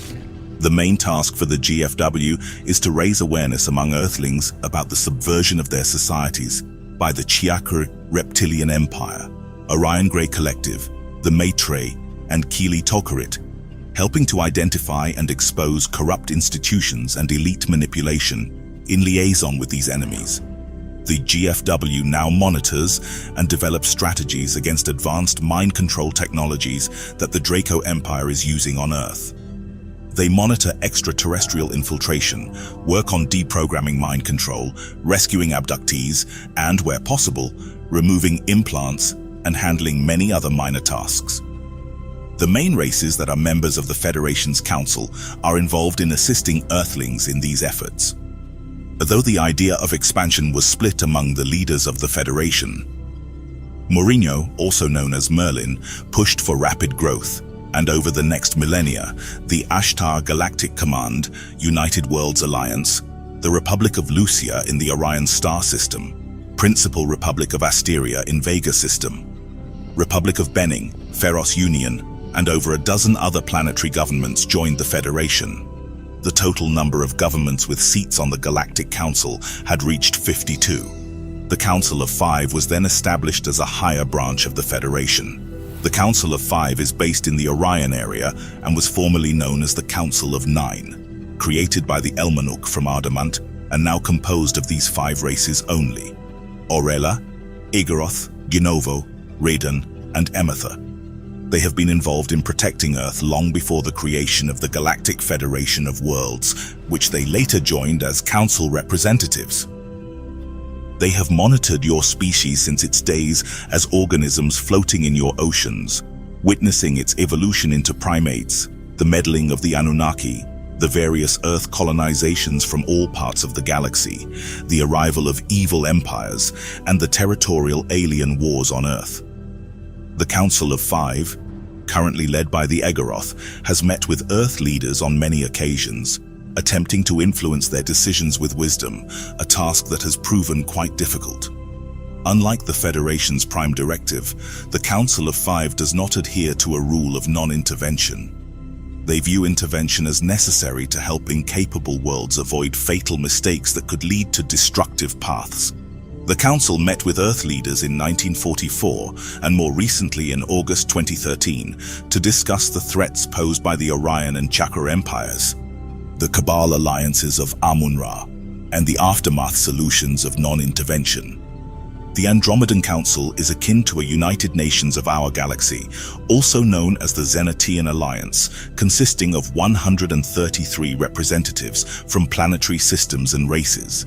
The main task for the GFW is to raise awareness among Earthlings about the subversion of their societies by the Chakra Reptilian Empire, Orion Grey Collective, the Maitre, and Keely Tokarit, helping to identify and expose corrupt institutions and elite manipulation in liaison with these enemies. The GFW now monitors and develops strategies against advanced mind control technologies that the Draco Empire is using on Earth. They monitor extraterrestrial infiltration, work on deprogramming mind control, rescuing abductees, and, where possible, removing implants and handling many other minor tasks. The main races that are members of the Federation's Council are involved in assisting Earthlings in these efforts. Though the idea of expansion was split among the leaders of the Federation, Mourinho, also known as Merlin, pushed for rapid growth, and over the next millennia, the Ashtar Galactic Command, United Worlds Alliance, the Republic of Lucia in the Orion Star System, Principal Republic of Asteria in Vega System, Republic of Benning, Pharos Union, and over a dozen other planetary governments joined the Federation. The total number of governments with seats on the Galactic Council had reached 52. The Council of Five was then established as a higher branch of the Federation. The Council of Five is based in the Orion area and was formerly known as the Council of Nine, created by the Elmanuk from Ardamant and now composed of these 5 races only: Aurela, Igoroth, Ginovo, Radan, and Emetha. They have been involved in protecting Earth long before the creation of the Galactic Federation of Worlds, which they later joined as Council representatives. They have monitored your species since its days as organisms floating in your oceans, witnessing its evolution into primates, the meddling of the Anunnaki, the various Earth colonizations from all parts of the galaxy, the arrival of evil empires, and the territorial alien wars on Earth. The Council of Five, currently led by the Egoroth, has met with Earth leaders on many occasions, attempting to influence their decisions with wisdom, a task that has proven quite difficult. Unlike the Federation's prime directive, the Council of Five does not adhere to a rule of non-intervention. They view intervention as necessary to help incapable worlds avoid fatal mistakes that could lead to destructive paths. The Council met with Earth leaders in 1944 and more recently in August 2013 to discuss the threats posed by the Orion and Chakra empires, the Cabal alliances of Amun-Ra, and the aftermath solutions of non-intervention. The Andromedan Council is akin to a United Nations of our galaxy, also known as the Zenatian Alliance, consisting of 133 representatives from planetary systems and races.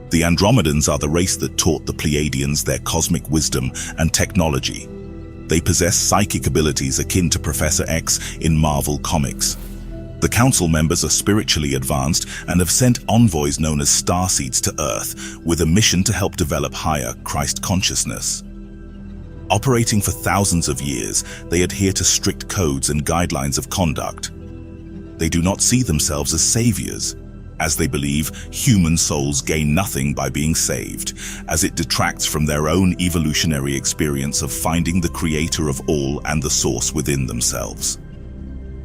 The Andromedans are the race that taught the Pleiadians their cosmic wisdom and technology. They possess psychic abilities akin to Professor X in Marvel Comics. The Council members are spiritually advanced and have sent envoys known as starseeds to Earth with a mission to help develop higher Christ consciousness. Operating for thousands of years, they adhere to strict codes and guidelines of conduct. they do not see themselves as saviors, as they believe human souls gain nothing by being saved, as it detracts from their own evolutionary experience of finding the creator of all and the source within themselves.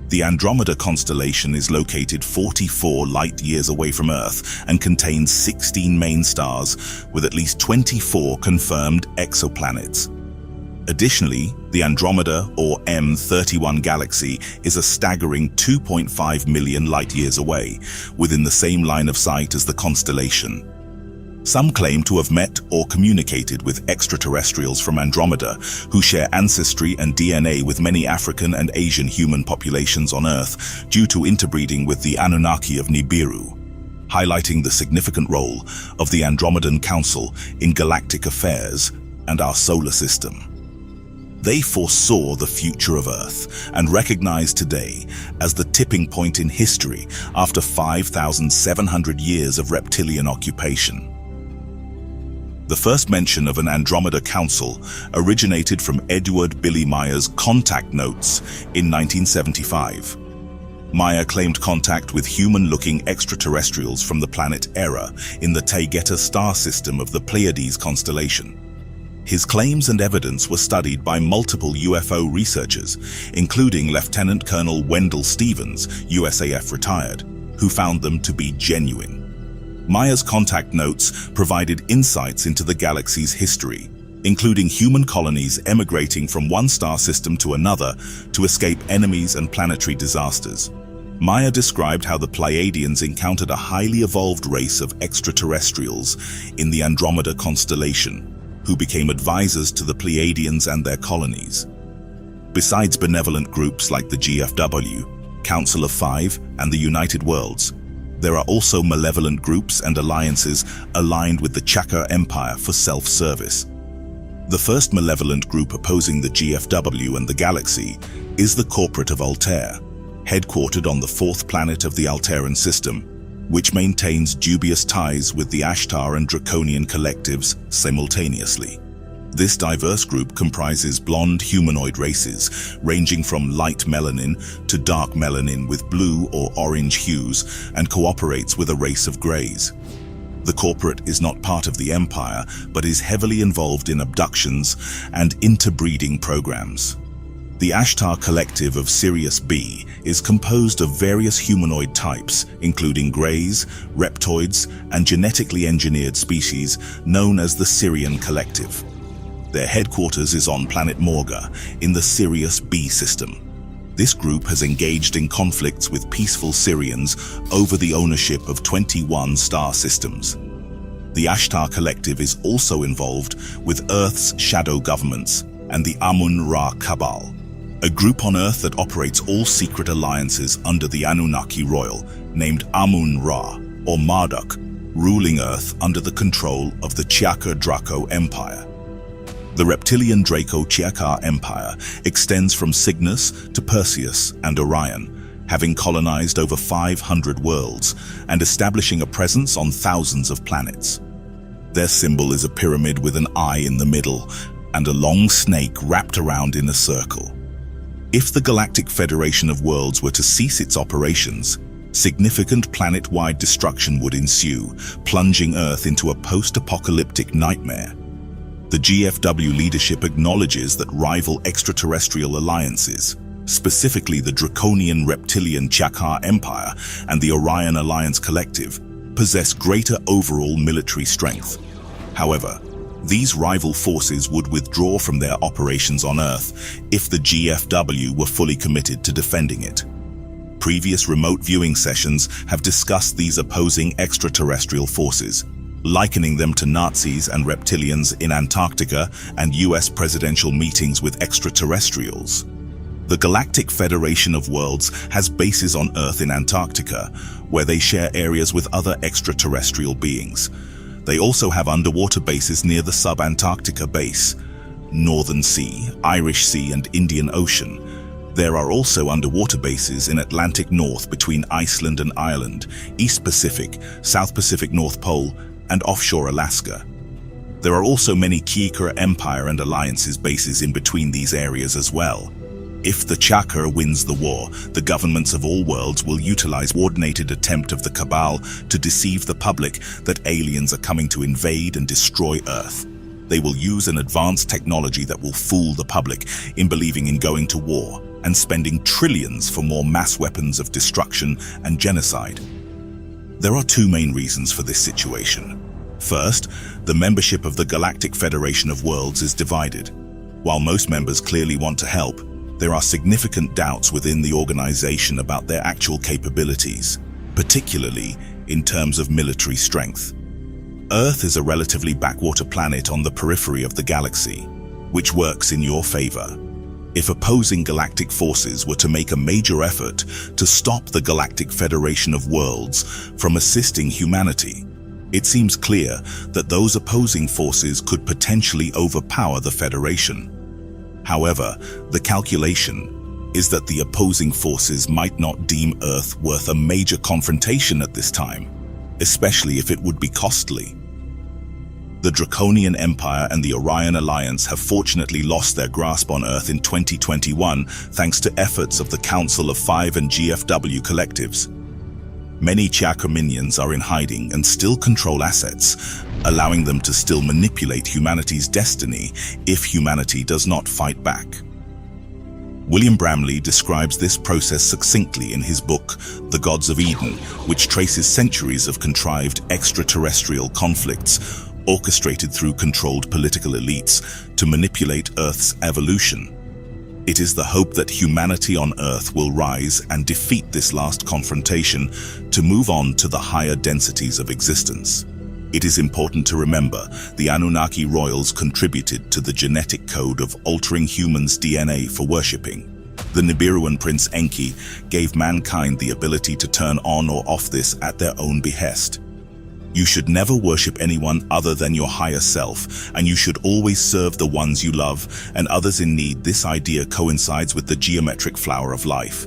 The Andromeda constellation is located 44 light-years away from Earth and contains 16 main stars with at least 24 confirmed exoplanets. Additionally, the Andromeda, or M31 galaxy, is a staggering 2.5 million light-years away, within the same line of sight as the constellation. Some claim to have met or communicated with extraterrestrials from Andromeda, who share ancestry and DNA with many African and Asian human populations on Earth due to interbreeding with the Anunnaki of Nibiru, highlighting the significant role of the Andromedan Council in galactic affairs and our solar system. They foresaw the future of Earth and recognize today as the tipping point in history after 5,700 years of reptilian occupation. The first mention of an Andromeda Council originated from Edward Billy Meyer's contact notes in 1975. Meyer claimed contact with human-looking extraterrestrials from the planet Era in the Taygeta star system of the Pleiades constellation. His claims and evidence were studied by multiple UFO researchers, including Lieutenant Colonel Wendell Stevens, USAF retired, who found them to be genuine. Meyer's contact notes provided insights into the galaxy's history, including human colonies emigrating from one star system to another to escape enemies and planetary disasters. Meyer described how the Pleiadians encountered a highly evolved race of extraterrestrials in the Andromeda constellation, who became advisors to the Pleiadians and their colonies. Besides benevolent groups like the GFW, Council of Five, and the United Worlds, there are also malevolent groups and alliances aligned with the Chakra Empire for self-service. The first malevolent group opposing the GFW and the galaxy is the Corporate of Altair, headquartered on the fourth planet of the Altaran system, which maintains dubious ties with the Ashtar and Draconian collectives simultaneously. This diverse group comprises blonde humanoid races, ranging from light melanin to dark melanin with blue or orange hues, and cooperates with a race of greys. The Corporate is not part of the Empire, but is heavily involved in abductions and interbreeding programs. The Ashtar collective of Sirius B is composed of various humanoid types, including greys, reptoids, and genetically engineered species known as the Sirian Collective. Their headquarters is on planet Morga in the Sirius B system. This group has engaged in conflicts with peaceful Sirians over the ownership of 21 star systems. The Ashtar Collective is also involved with Earth's shadow governments and the Amun-Ra Cabal, a group on Earth that operates all secret alliances under the Anunnaki Royal, named Amun-Ra, or Marduk, ruling Earth under the control of the Chiaka Draco Empire. The reptilian Draco Chiaka Empire extends from Cygnus to Perseus and Orion, having colonized over 500 worlds and establishing a presence on thousands of planets. Their symbol is a pyramid with an eye in the middle and a long snake wrapped around in a circle. If the Galactic Federation of Worlds were to cease its operations, significant planet-wide destruction would ensue, plunging Earth into a post-apocalyptic nightmare. The GFW leadership acknowledges that rival extraterrestrial alliances, specifically the draconian reptilian Chakra Empire and the Orion Alliance Collective, possess greater overall military strength. However, these rival forces would withdraw from their operations on Earth if the GFW were fully committed to defending it. Previous remote viewing sessions have discussed these opposing extraterrestrial forces, likening them to Nazis and reptilians in Antarctica and US presidential meetings with extraterrestrials. The Galactic Federation of Worlds has bases on Earth in Antarctica, where they share areas with other extraterrestrial beings. They also have underwater bases near the sub-Antarctica base, Northern Sea, Irish Sea, and Indian Ocean. There are also underwater bases in Atlantic North between Iceland and Ireland, East Pacific, South Pacific North Pole, and offshore Alaska. There are also many Chakra Empire and Alliances bases in between these areas as well. If the Chakra wins the war, the governments of all worlds will utilize coordinated attempt of the Cabal to deceive the public that aliens are coming to invade and destroy Earth. They will use an advanced technology that will fool the public in believing in going to war and spending trillions for more mass weapons of destruction and genocide. There are two main reasons for this situation. First, the membership of the Galactic Federation of Worlds is divided. While most members clearly want to help, there are significant doubts within the organization about their actual capabilities, particularly in terms of military strength. Earth is a relatively backwater planet on the periphery of the galaxy, which works in your favor. If opposing galactic forces were to make a major effort to stop the Galactic Federation of Worlds from assisting humanity, it seems clear that those opposing forces could potentially overpower the Federation. However, the calculation is that the opposing forces might not deem Earth worth a major confrontation at this time, especially if it would be costly. The Draconian Empire and the Orion Alliance have fortunately lost their grasp on Earth in 2021 thanks to efforts of the Council of Five and GFW collectives. Many Chakra minions are in hiding and still control assets, allowing them to still manipulate humanity's destiny if humanity does not fight back. William Bramley describes this process succinctly in his book, The Gods of Eden, which traces centuries of contrived extraterrestrial conflicts orchestrated through controlled political elites to manipulate Earth's evolution. It is the hope that humanity on Earth will rise and defeat this last confrontation to move on to the higher densities of existence. It is important to remember the Anunnaki royals contributed to the genetic code of altering humans' DNA for worshipping. The Nibiruan Prince Enki gave mankind the ability to turn on or off this at their own behest. You should never worship anyone other than your higher self, and you should always serve the ones you love and others in need. This idea coincides with the geometric flower of life.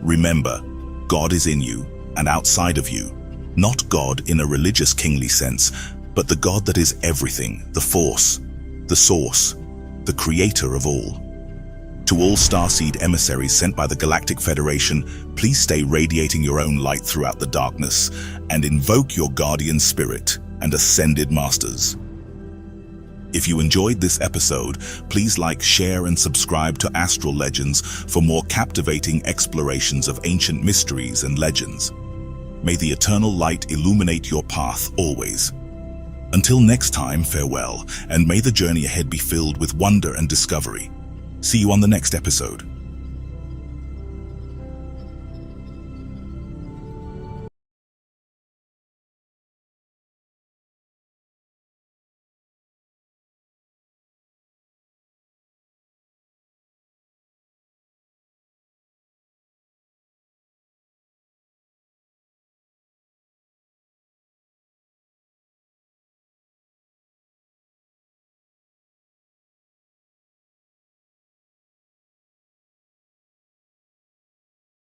Remember, God is in you and outside of you, not God in a religious kingly sense, but the God that is everything, the force, the source, the creator of all. To all starseed emissaries sent by the Galactic Federation, please stay radiating your own light throughout the darkness and invoke your guardian spirit and ascended masters. If you enjoyed this episode, please like, share, and subscribe to Astral Legends for more captivating explorations of ancient mysteries and legends. May the eternal light illuminate your path always. Until next time, farewell, and may the journey ahead be filled with wonder and discovery. See you on the next episode.